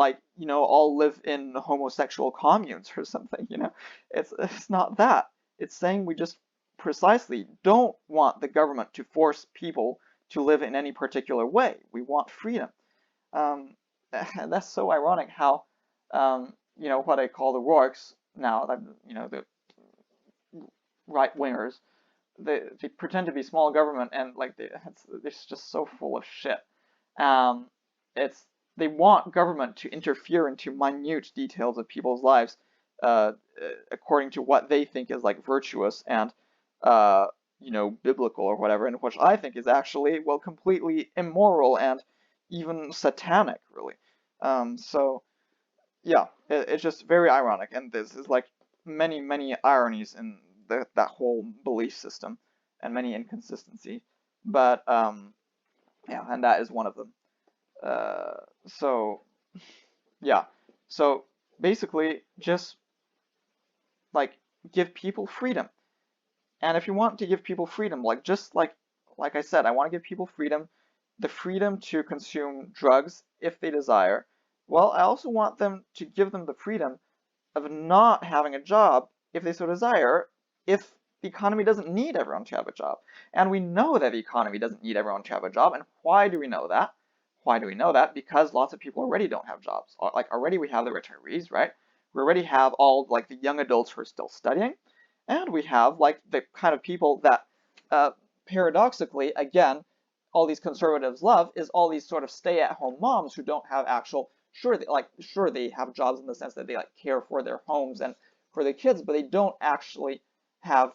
all live in homosexual communes or something. It's not that. It's saying we just precisely don't want the government to force people to live in any particular way. We want freedom. And that's so ironic how what I call the Rourkes now, the right wingers, they pretend to be small government, and like they're just so full of shit. Um, it's they want government to interfere into minute details of people's lives, uh, according to what they think is like virtuous and biblical or whatever, and which I think is actually well completely immoral and even satanic, really. So yeah, it's just very ironic, and this is like many ironies in that whole belief system, and many inconsistency. But yeah, and that is one of them. So yeah, so basically, just like give people freedom, and if you want to give people freedom, like I said, I want to give people freedom, the freedom to consume drugs if they desire. Well, I also want them to give them the freedom of not having a job if they so desire, if the economy doesn't need everyone to have a job. And we know that the economy doesn't need everyone to have a job. And why do we know that? Why do we know that? Because lots of people already don't have jobs. Like already we have the retirees, right? We already have all like the young adults who are still studying. And we have like the kind of people that, uh, paradoxically, again, all these conservatives love is all these sort of stay-at-home moms who don't have actual, sure they have jobs in the sense that they like care for their homes and for their kids, but they don't actually have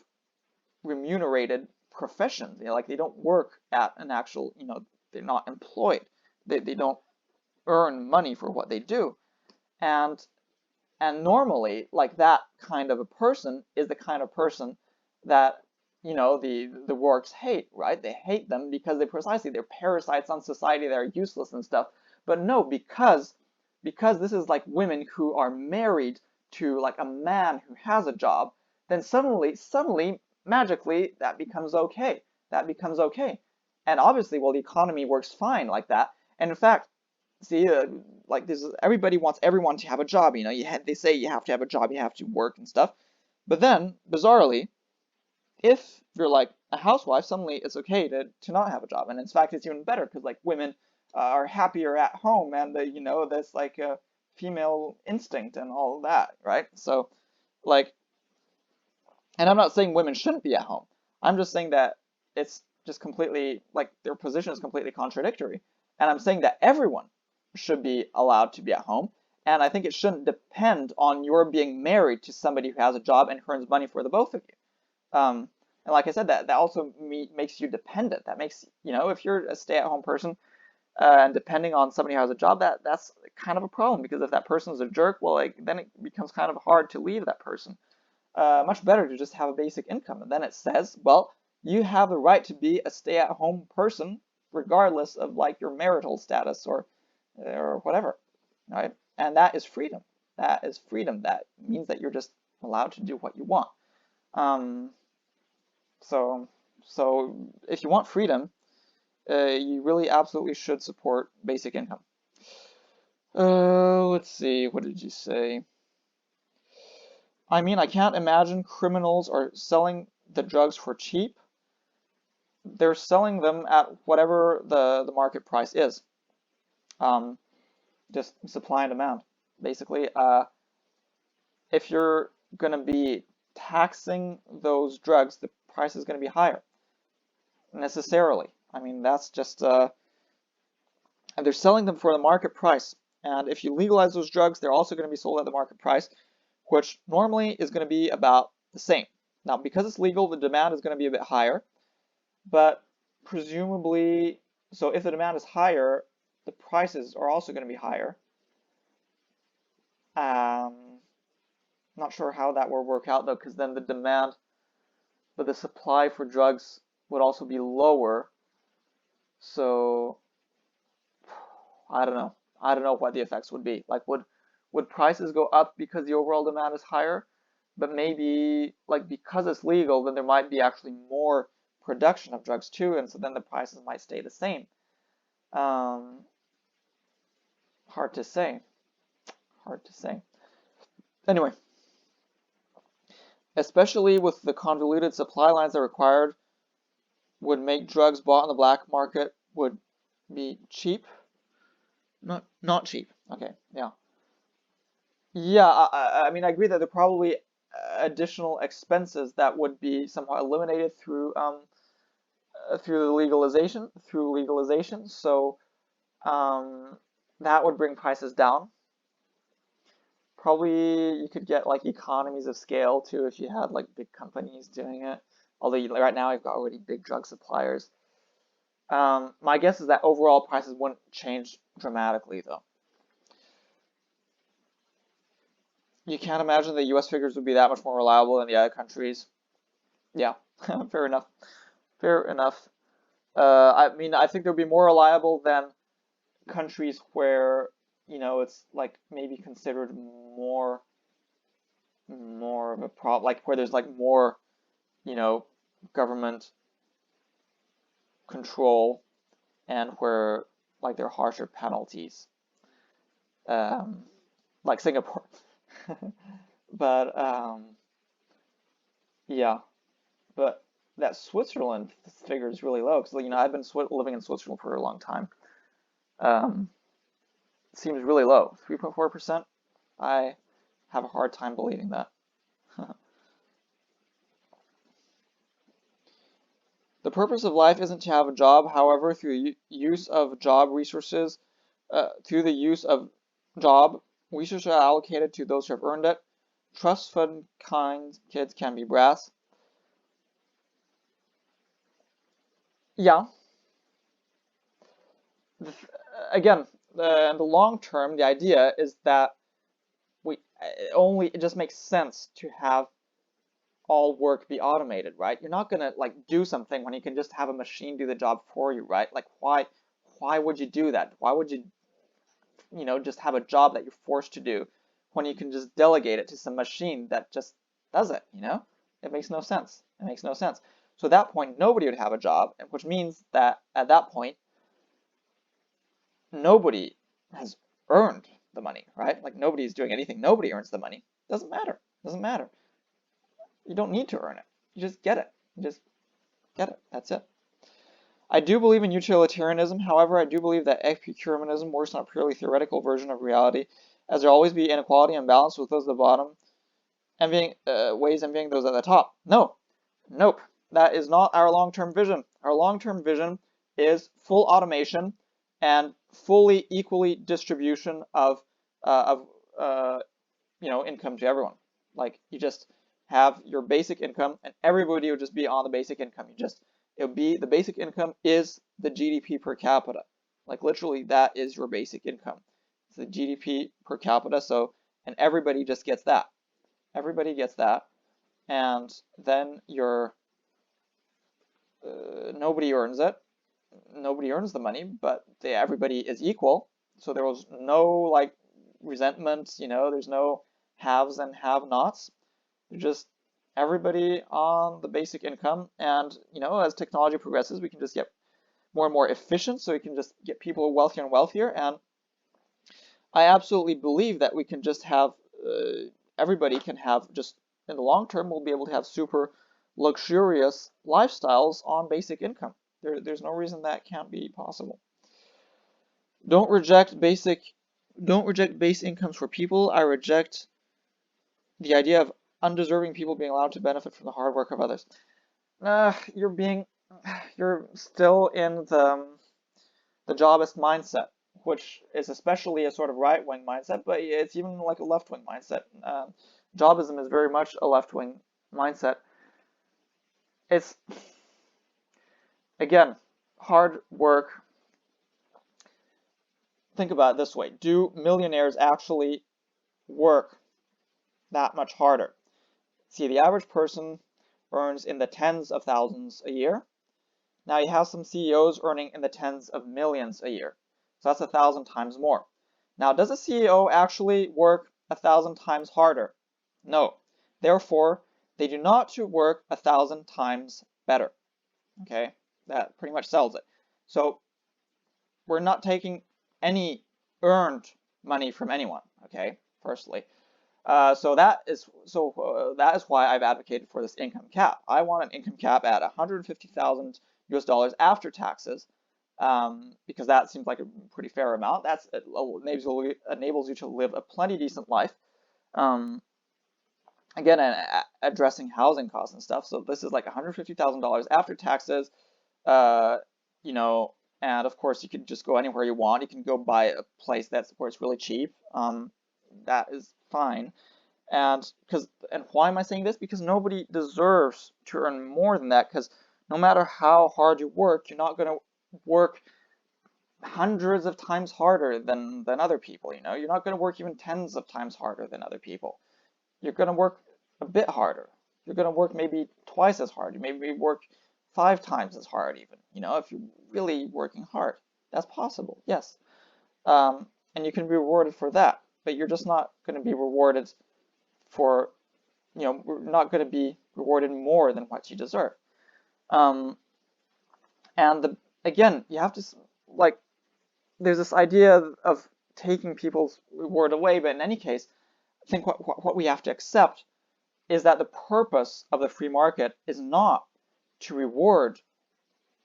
remunerated professions. Like they don't work at an actual, they're not employed. They don't earn money for what they do. And normally, like that kind of a person is the kind of person that the Rourkes hate, right? They hate them because they're parasites on society, they're useless and stuff. But no, because this is like women who are married to like a man who has a job, then suddenly magically that becomes okay. That becomes okay. And obviously, well, the economy works fine like that. And in fact, see, like this is everybody wants everyone to have a job. They say you have to have a job, you have to work and stuff. But then, bizarrely, if you're like a housewife, suddenly it's okay to not have a job. And in fact, it's even better because like women are happier at home, and this like female instinct and all of that, right? So like, and I'm not saying women shouldn't be at home. I'm just saying that it's just completely like their position is completely contradictory. And I'm saying that everyone should be allowed to be at home. And I think it shouldn't depend on your being married to somebody who has a job and earns money for the both of you. And like I said, that also makes you dependent. That makes, if you're a stay-at-home person and depending on somebody who has a job, that's kind of a problem because if that person is a jerk, well, like then it becomes kind of hard to leave that person. Much better to just have a basic income. And then it says, well, you have the right to be a stay-at-home person regardless of like your marital status or whatever, right? And that is freedom. That is freedom. That means that you're just allowed to do what you want. Um, so so if you want freedom, you really absolutely should support basic income. Let's see, what did you say? I mean, I can't imagine criminals are selling the drugs for cheap. They're selling them at whatever the market price is. Um, just supply and demand, basically. If you're going to be taxing those drugs, the price is going to be higher, necessarily. I mean, that's just, and they're selling them for the market price. And if you legalize those drugs, they're also going to be sold at the market price, which normally is going to be about the same. Now, because it's legal, the demand is going to be a bit higher, but presumably, so if the demand is higher, the prices are also going to be higher. Not sure how that will work out though, because then the demand, but the supply for drugs would also be lower. So I don't know. I don't know what the effects would be. Like, would prices go up because the overall demand is higher? But maybe like because it's legal, then there might be actually more production of drugs too, and so then the prices might stay the same. Um, hard to say. Hard to say. Anyway, especially with the convoluted supply lines that are required, would make drugs bought on the black market would be cheap. Not cheap. Okay, yeah. Yeah, I mean, I agree that there are probably additional expenses that would be somehow eliminated through legalization. So um, that would bring prices down. Probably you could get like economies of scale too if you had like big companies doing it. Although right now you've got already big drug suppliers. My guess is that overall prices wouldn't change dramatically though. You can't imagine the US figures would be that much more reliable than the other countries. Yeah, fair enough. Fair enough. I mean, I think they'll be more reliable than countries where, it's like maybe considered more of a problem, like where there's like more, you know, government control and where like there are harsher penalties, um, like Singapore. But yeah, but that Switzerland figure is really low because I've been living in Switzerland for a long time. Um, it seems really low, 3.4%. I have a hard time believing that. The purpose of life isn't to have a job, however, use of job resources, through the use of job, resources are allocated to those who have earned it. Trust fund kind kids can be brass. Yeah. Again, in the long term, the idea is that it just makes sense to have all work be automated, right? You're not gonna like do something when you can just have a machine do the job for you, right? Like why would you do that? Why would you, just have a job that you're forced to do when you can just delegate it to some machine that just does it, It makes no sense. It makes no sense. So at that point, nobody would have a job, which means that at that point, nobody has earned the money, right? Like nobody's doing anything. Nobody earns the money. Doesn't matter. Doesn't matter. You don't need to earn it. You just get it. You just get it. That's it. I do believe in utilitarianism. However, I do believe that epicureanism works on a purely theoretical version of reality, as there will always be inequality and balance with those at the bottom envying ways envying those at the top. No, nope. That is not our long-term vision. Our long-term vision is full automation and fully equally distribution of uh, of uh, income to everyone. Like you just have your basic income, and everybody would just be on the basic income. It would be the basic income is the GDP per capita. Like literally, that is your basic income. It's the GDP per capita. So, and everybody just gets that. Everybody gets that, and then your nobody earns it. Nobody earns the money, but everybody is equal. So there was no like resentment. There's no haves and have-nots. Just everybody on the basic income, and as technology progresses, we can just get more and more efficient. So we can just get people wealthier and wealthier, and I absolutely believe that we can just have everybody can have just in the long term we'll be able to have super luxurious lifestyles on basic income. There's no reason that can't be possible. Don't reject base incomes for people. I reject the idea of undeserving people being allowed to benefit from the hard work of others. You're still in the jobist mindset, which is especially a sort of right-wing mindset, but it's even like a left-wing mindset. Jobism is very much a left-wing mindset. It's, again, hard work. Think about it this way. Do millionaires actually work that much harder? See, the average person earns in the tens of thousands a year. Now you have some CEOs earning in the tens of millions a year. So that's 1,000 times more. Now, does a CEO actually work 1,000 times harder? No. Therefore, they do not work 1,000 times better. Okay, that pretty much sells it. So we're not taking any earned money from anyone. Okay, firstly. So that is why I've advocated for this income cap. I want an income cap at 150,000 US dollars after taxes, because that seems like a pretty fair amount. That enables you to live a plenty decent life. Again, addressing housing costs and stuff. So this is like $150,000 after taxes. And of course you could just go anywhere you want. You can go buy a place where it's really cheap. That is fine. And why am I saying this? Because nobody deserves to earn more than that, because no matter how hard you work, you're not going to work hundreds of times harder than other people. You're not going to work even tens of times harder than other people. You're going to work a bit harder. You're going to work maybe twice as hard. You maybe work 5 times as hard even, if you're really working hard. That's possible, yes. And you can be rewarded for that, but you're just not going to be rewarded for, we're not going to be rewarded more than what you deserve. Again, you have to, like, there's this idea of taking people's reward away, but in any case, I think what we have to accept is that the purpose of the free market is not to reward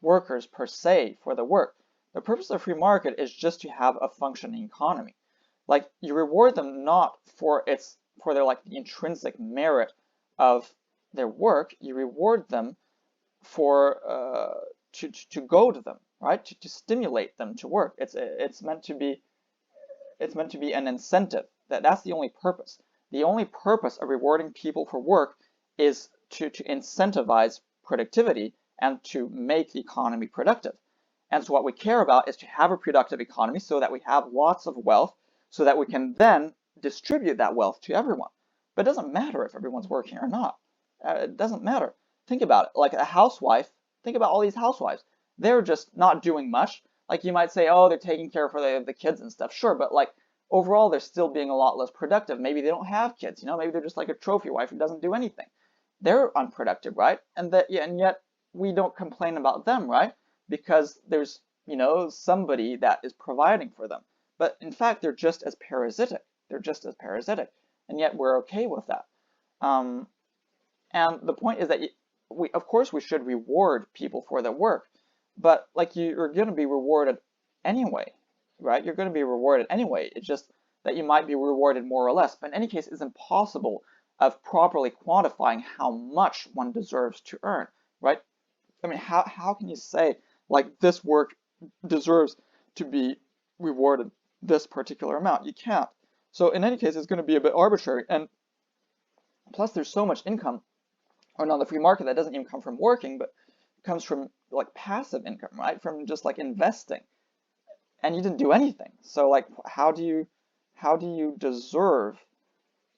workers per se for the work. The purpose of the free market is just to have a functioning economy. Like, you reward them not for their like the intrinsic merit of their work. You reward them for to goad them, right? To stimulate them to work. It's meant to be an incentive. That's the only purpose. The only purpose of rewarding people for work is to incentivize productivity and to make the economy productive. And so what we care about is to have a productive economy so that we have lots of wealth, so that we can then distribute that wealth to everyone. But it doesn't matter if everyone's working or not. It doesn't matter. Think about it. Like a housewife, think about all these housewives. They're just not doing much. Like you might say, oh, they're taking care of the kids and stuff. Sure, but like overall, they're still being a lot less productive. Maybe they don't have kids, maybe they're just like a trophy wife who doesn't do anything. They're unproductive, right? And yet we don't complain about them, right? Because there's, somebody that is providing for them. But in fact, they're just as parasitic. And yet we're okay with that. And the point is that of course we should reward people for their work, but like you're going to be rewarded anyway, right? You're going to be rewarded anyway. It's just that you might be rewarded more or less. But in any case, it's impossible of properly quantifying how much one deserves to earn, right? I mean, how can you say like this work deserves to be rewarded this particular amount? You can't. So in any case, it's going to be a bit arbitrary. And plus, there's so much income on the free market that doesn't even come from working, but comes from like passive income, right? From just like investing. And you didn't do anything. So like how do you deserve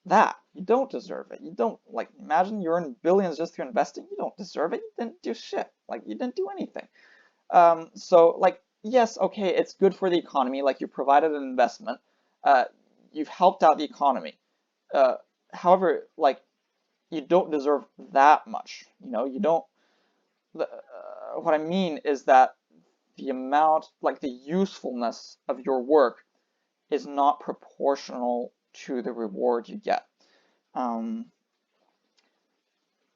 that? You don't deserve it. You don't like imagine you earn billions just through investing. You don't deserve it. You didn't do shit. Like you didn't do anything. So like yes, okay, it's good for the economy. Like you provided an investment. Uh, you've helped out the economy. Uh, However, like you don't deserve that much. You don't. What I mean is that the amount, like the usefulness of your work, is not proportional to the reward you get. Um,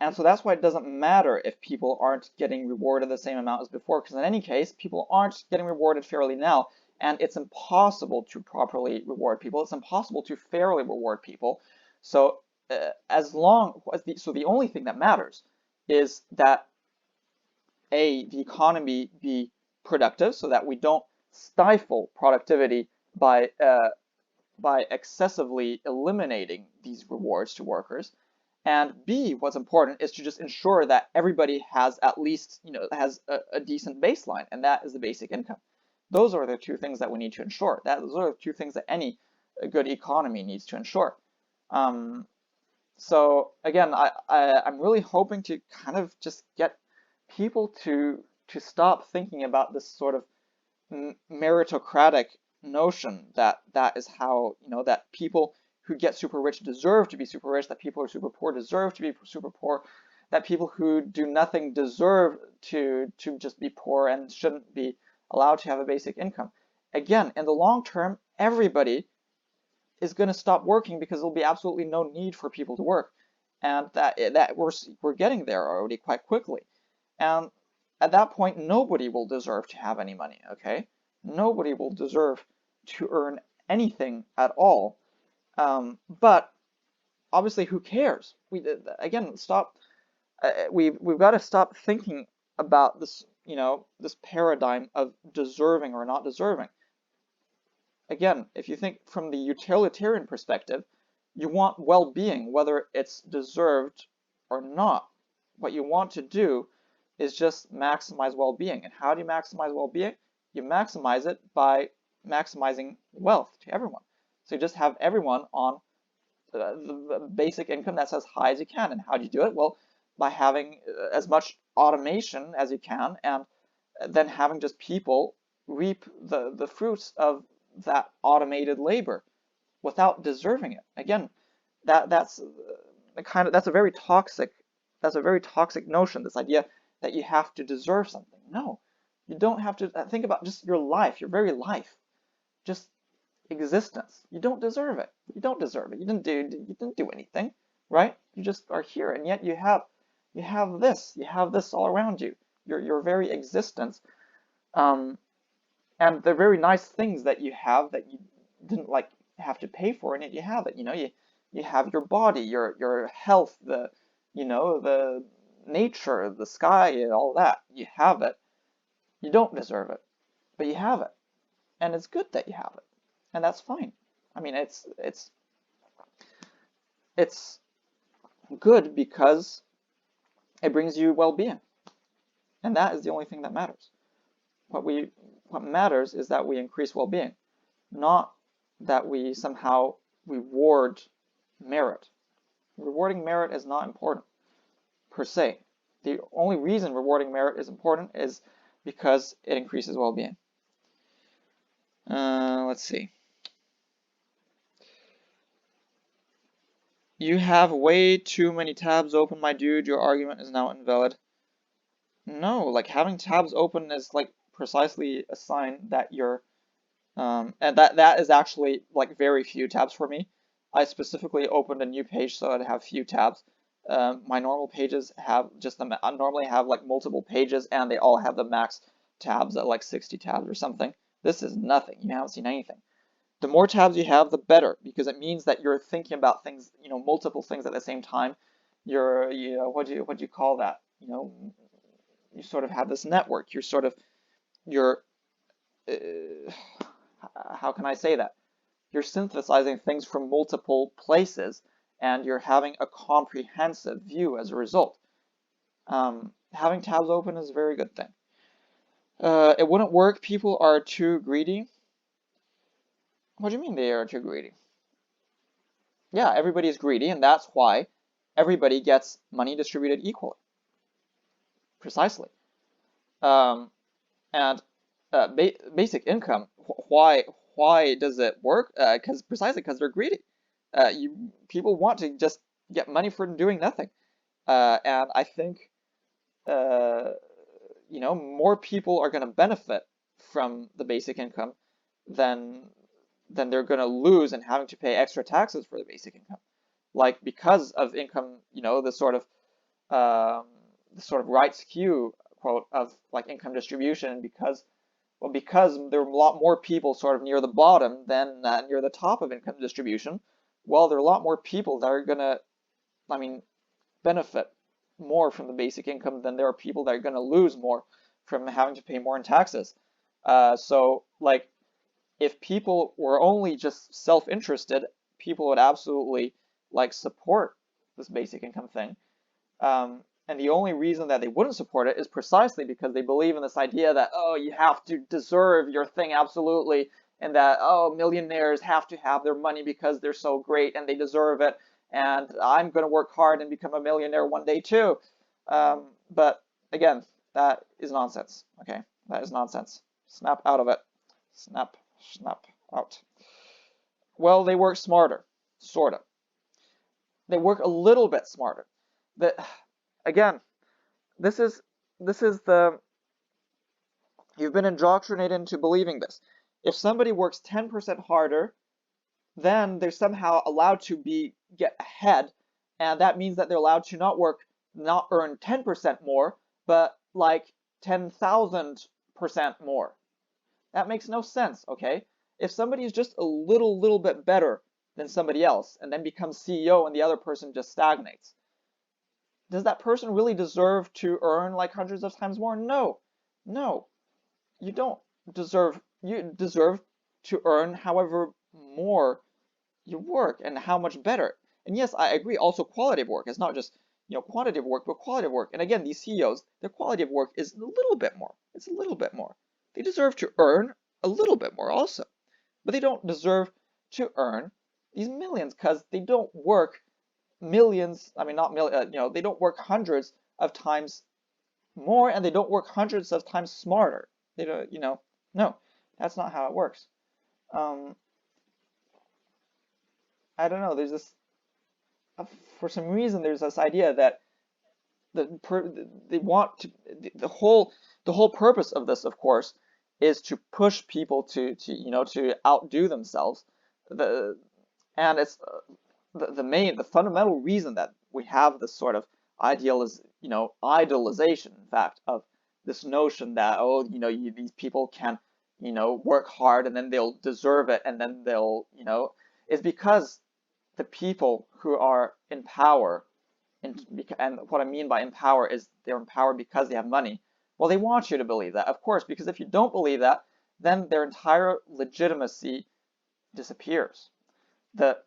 and so that's why it doesn't matter if people aren't getting rewarded the same amount as before, because in any case, people aren't getting rewarded fairly now, and it's impossible to properly reward people. It's impossible to fairly reward people. So the only thing that matters is that the economy be productive, so that we don't stifle productivity by excessively eliminating these rewards to workers. And B, what's important is to just ensure that everybody has at least, has a decent baseline, and that is the basic income. Those are the two things that we need to ensure. Those are the two things that any good economy needs to ensure. So again, I'm really hoping to kind of just get people to stop thinking about this sort of meritocratic notion that is how, that people who get super rich deserve to be super rich, that people who are super poor deserve to be super poor, that people who do nothing deserve to just be poor and shouldn't be allowed to have a basic income. Again, in the long term, everybody is going to stop working because there'll be absolutely no need for people to work, and that we're getting there already quite quickly. And at that point, nobody will deserve to have any money. Okay, nobody will deserve to earn anything at all. But obviously, who cares? Again, stop. We've got to stop thinking about this, this paradigm of deserving or not deserving. Again, if you think from the utilitarian perspective, you want well-being, whether it's deserved or not. What you want to do is just maximize well-being. And how do you maximize well-being? You maximize it by maximizing wealth to everyone. So you just have everyone on the basic income that's as high as you can. And how do you do it? Well, by having as much automation as you can, and then having just people reap the fruits of that automated labor without deserving it. Again, that's a very toxic notion, this idea that you have to deserve something. No, you don't have to. Think about just your life, your very life, just existence. You don't deserve it. You don't deserve it. You didn't do anything, right? You just are here, and yet you have this all around you. Your very existence. And they're very nice things that you have that you didn't like have to pay for, and yet you have it. You have your body, your health, the nature, the sky, and all that. You have it. You don't deserve it, but you have it, and it's good that you have it, and that's fine. I mean, it's good because it brings you well-being, and that is the only thing that matters. What matters is that we increase well-being, not that we somehow reward merit. Rewarding merit is not important per se. The only reason rewarding merit is important is because it increases well-being. Let's see. You have way too many tabs open, my dude. Your argument is now invalid. No, like having tabs open is like precisely a sign that you're and that is actually like very few tabs for me. I specifically opened a new page so I'd have few tabs. My normal pages have just I normally have like multiple pages, and they all have the max tabs at like 60 tabs or something. This is nothing. You haven't seen anything. The more tabs you have, the better, because it means that you're thinking about things, multiple things at the same time. What do you call that? You sort of have this network. You're, uh, how can I say that? You're synthesizing things from multiple places, and you're having a comprehensive view as a result. Having tabs open is a very good thing. It wouldn't work. People are too greedy. What do you mean they are too greedy? Yeah, everybody is greedy, and that's why everybody gets money distributed equally. Precisely. Um, and basic income, why does it work? Precisely because they're greedy. People want to just get money for doing nothing. And I think uh, more people are going to benefit from the basic income than they're going to lose in having to pay extra taxes for the basic income. Like because of income, um, the sort of right skew quote of like income distribution, because there are a lot more people sort of near the bottom than near the top of income distribution. Well, there are a lot more people that are gonna, I mean, benefit more from the basic income than there are people that are going to lose more from having to pay more in taxes. So, like, if people were only just self-interested, people would absolutely like support this basic income thing. And the only reason that they wouldn't support it is precisely because they believe in this idea that, oh, you have to deserve your thing absolutely, and that, oh, millionaires have to have their money because they're so great and they deserve it, and I'm going to work hard and become a millionaire one day too. But again, that is nonsense, okay? That is nonsense. Snap out of it. Snap, snap out. Well, they work smarter, sort of. They work a little bit smarter. That again, this is the you've been indoctrinated into believing this. If somebody works 10% harder, then they're somehow allowed to get ahead, and that means that they're allowed to not earn 10% more, but like 10,000% more. That makes no sense, okay? If somebody is just a little bit better than somebody else and then becomes CEO and the other person just stagnates, does that person really deserve to earn like hundreds of times more? No. No. You don't deserve you deserve to earn however more you work and how much better. And yes, I agree also quality of work. It's not just, quantity of work, but quality of work. And again, these CEOs, their quality of work is a little bit more. It's a little bit more. They deserve to earn a little bit more also. But they don't deserve to earn these millions because they don't work millions, I mean, not million, they don't work hundreds of times more and they don't work hundreds of times smarter. They don't, no, that's not how it works. Um, I don't know, there's this, for some reason, there's this idea that they want to, the whole purpose of this, of course, is to push people to outdo themselves. The, and it's the fundamental reason that we have this sort of idolization, in fact, of this notion that, oh, these people can, work hard and then they'll deserve it and then they'll, is because the people who are in power, and what I mean by in power is they're in power because they have money. Well, they want you to believe that, of course, because if you don't believe that, then their entire legitimacy disappears. The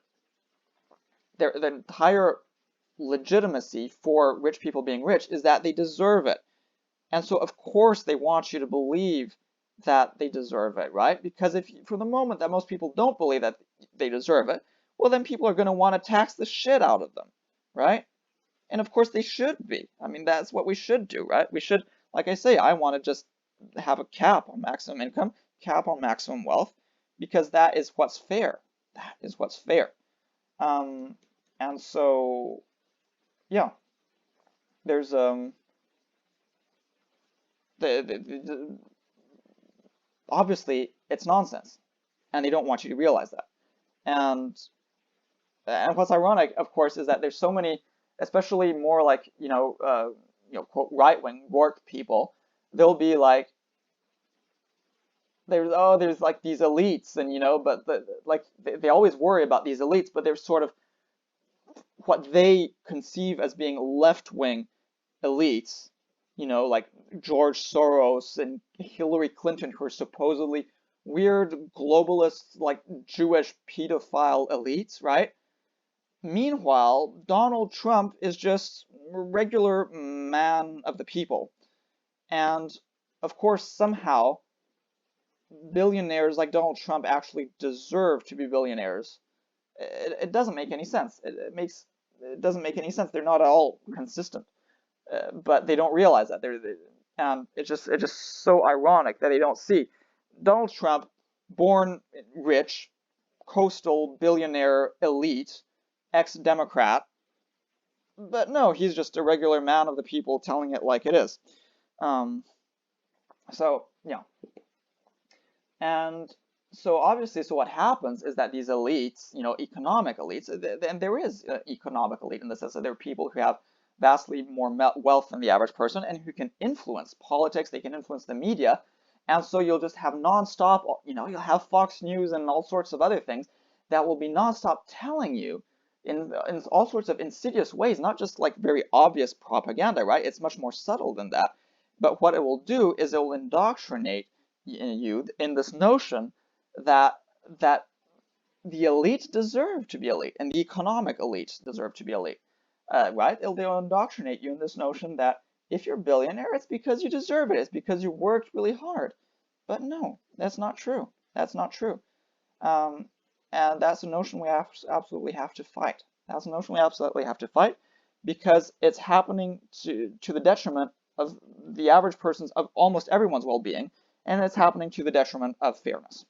the entire legitimacy for rich people being rich is that they deserve it. And so, of course, they want you to believe that they deserve it, right? Because if for the moment that most people don't believe that they deserve it, well, then people are going to want to tax the shit out of them, right? And of course, they should be. I mean, that's what we should do, right? We should, like I say, I want to just have a cap on maximum income, cap on maximum wealth, because that is what's fair. That is what's fair. Um, and so, yeah, there's the obviously it's nonsense, and they don't want you to realize that. And what's ironic, of course, is that there's so many, especially more like quote right-wing work people. They'll be like, there's like these elites, and but like they always worry about these elites, but they're sort of what they conceive as being left-wing elites, like George Soros and Hillary Clinton, who are supposedly weird globalist, like Jewish pedophile elites, right? Meanwhile, Donald Trump is just a regular man of the people. And of course, somehow, billionaires like Donald Trump actually deserve to be billionaires. It doesn't make any sense. It doesn't make any sense. They're not at all consistent, but they don't realize that. And it's just so ironic that they don't see Donald Trump, born rich, coastal billionaire elite, ex-Democrat, but no, he's just a regular man of the people telling it like it is. Um, so yeah, and so obviously, so what happens is that these elites, economic elites, and there is an economic elite in the sense that there are people who have vastly more wealth than the average person and who can influence politics, they can influence the media, and so you'll just have nonstop, you'll have Fox News and all sorts of other things that will be nonstop telling you in all sorts of insidious ways, not just like very obvious propaganda, right? It's much more subtle than that. But what it will do is it will indoctrinate you in this notion that that the elite deserve to be elite and the economic elite deserve to be elite, right? They'll indoctrinate you in this notion that if you're a billionaire, it's because you deserve it. It's because you worked really hard. But no, that's not true. That's not true. Um, and that's a notion we absolutely have to fight. That's a notion we absolutely have to fight because it's happening to the detriment of the average person's, of almost everyone's well-being, and it's happening to the detriment of fairness.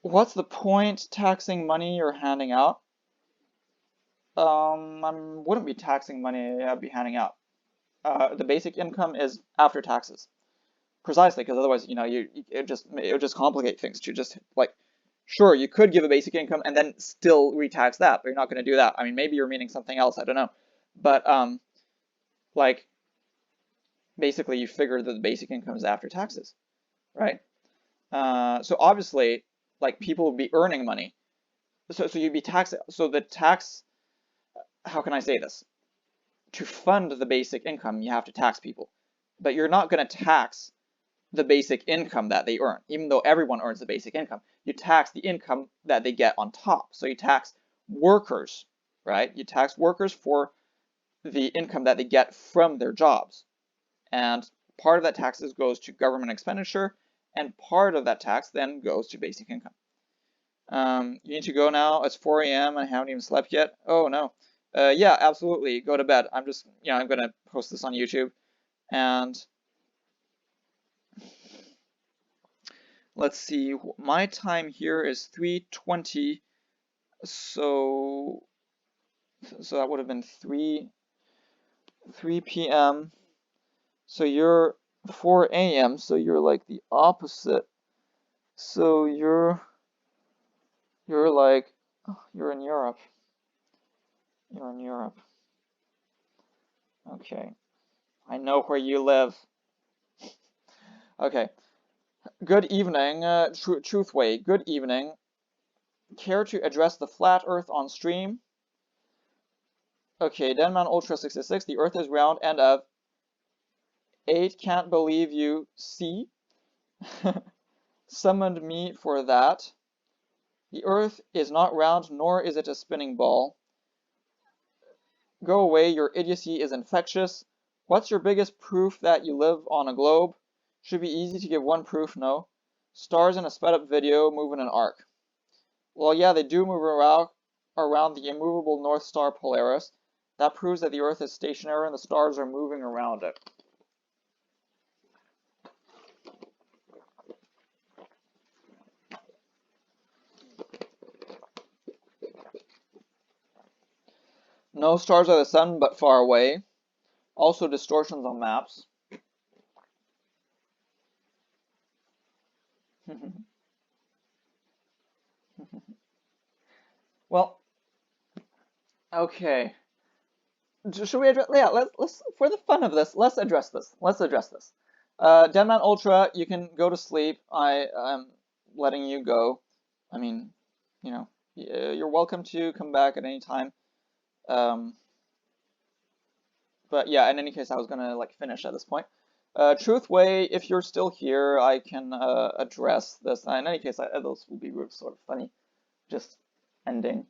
What's the point taxing money you're handing out? I wouldn't be taxing money I'd be handing out. The basic income is after taxes, precisely because otherwise, it would just complicate things to just like, sure, you could give a basic income and then still retax that, but you're not going to do that. I mean, maybe you're meaning something else. I don't know, but like basically, you figure that the basic income is after taxes, right? So obviously, like people would be earning money, so you'd be taxed. So the tax, how can I say this? To fund the basic income, you have to tax people, but you're not going to tax the basic income that they earn, even though everyone earns the basic income. You tax the income that they get on top. So you tax workers, right? You tax workers for the income that they get from their jobs. And part of that taxes goes to government expenditure, and part of that tax then goes to basic income. You need to go now. It's 4 a.m. and I haven't even slept yet. Oh no. Yeah, absolutely. Go to bed. I'm gonna post this on YouTube. And let's see, my time here is 3:20, so that would have been 3 p.m. So you're 4 a.m. So you're like the opposite. So you're like, oh, you're in Europe. You're in Europe. Okay. I know where you live. Okay. Good evening, Truthway. Good evening. Care to address the flat Earth on stream? Okay, Denman Ultra 66. The Earth is round and of 8. Can't believe you see. Summoned me for that. The Earth is not round, nor is it a spinning ball. Go away, your idiocy is infectious. What's your biggest proof that you live on a globe? Should be easy to give one proof, no. Stars in a sped up video move in an arc. Well, yeah, they do move around the immovable North Star Polaris. That proves that the Earth is stationary and the stars are moving around it. No stars are the sun, but far away. Also distortions on maps. Well, okay. Should we address? Yeah, let's for the fun of this, let's address this. Let's address this. Deadman Ultra, you can go to sleep. I am letting you go. I mean, you know, you're welcome to come back at any time. Um, but yeah, in any case, I was gonna like finish at this point. Truth Way, if you're still here, I can address this. In any case, those will be sort of funny, just ending.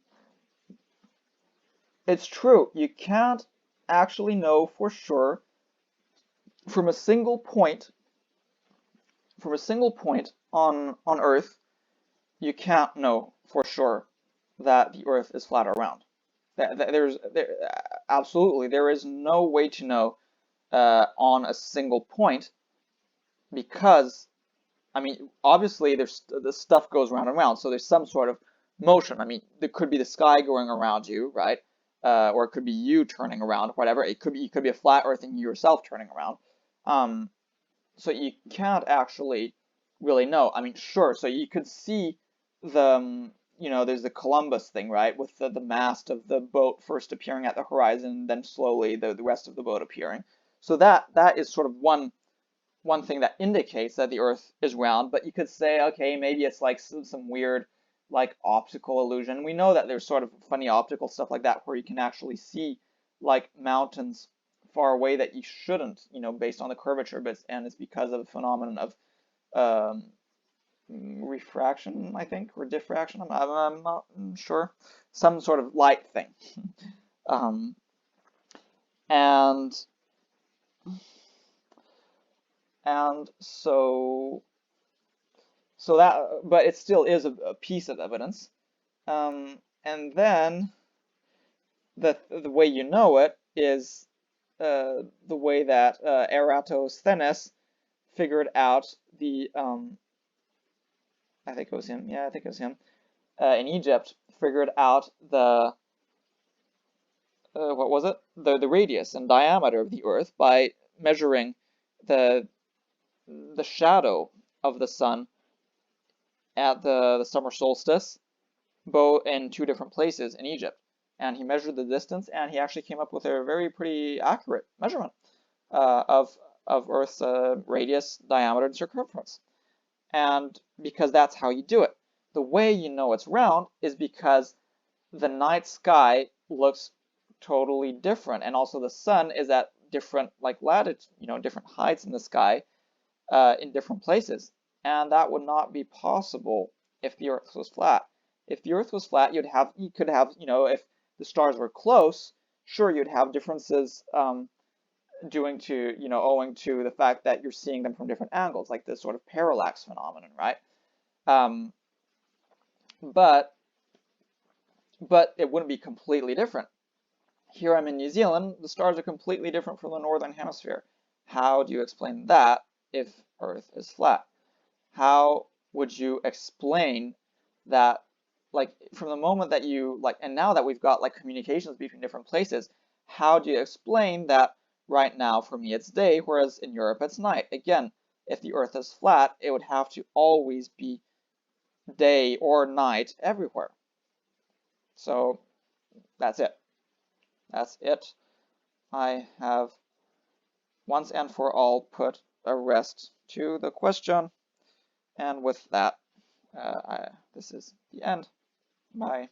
It's true. You can't actually know for sure from a single point, on Earth. You can't know for sure that the Earth is flat or round. Absolutely there is no way to know on a single point because I mean obviously there's the stuff goes round and round, so there's some sort of motion. I mean there could be the sky going around you, right? Or it could be you turning around, whatever. It could be a flat Earth and you yourself turning around. Um, so you can't actually really know. I mean, sure. So you could see there's the Columbus thing, right, with the mast of the boat first appearing at the horizon, then slowly the rest of the boat appearing. So that is sort of one thing that indicates that the Earth is round. But you could say, okay, maybe it's like some weird like optical illusion. We know that there's sort of funny optical stuff like that where you can actually see like mountains far away that you shouldn't, based on the curvature, and it's because of a phenomenon of um, refraction, I think, or diffraction. I'm not sure. Some sort of light thing. um, and and so that, but it still is a piece of evidence. And then the way you know it is the way that Eratosthenes figured out I think it was him. Yeah, I think it was him. In Egypt, figured out the what was it? The radius and diameter of the Earth by measuring the the shadow of the sun at the summer solstice, both in two different places in Egypt. And he measured the distance, and he actually came up with a very pretty accurate measurement of Earth's radius, diameter, and circumference. And because that's how you do it. The way you know it's round is because the night sky looks totally different, and also the sun is at different like latitude, different heights in the sky, in different places, and that would not be possible if the Earth was flat. If the Earth was flat, you could have, if the stars were close, sure you'd have differences, owing to the fact that you're seeing them from different angles, like this sort of parallax phenomenon, right? Um, but but it wouldn't be completely different. Here I'm in New Zealand, the stars are completely different from the northern hemisphere. How do you explain that if Earth is flat? How would you explain that, like, from the moment that you, like, and now that we've got, like, communications between different places, how do you explain that right now for me it's day, whereas in Europe it's night? Again, if the Earth is flat, it would have to always be day or night everywhere. So that's it. That's it. I have once and for all put a rest to the question. And with that, this is the end. Bye.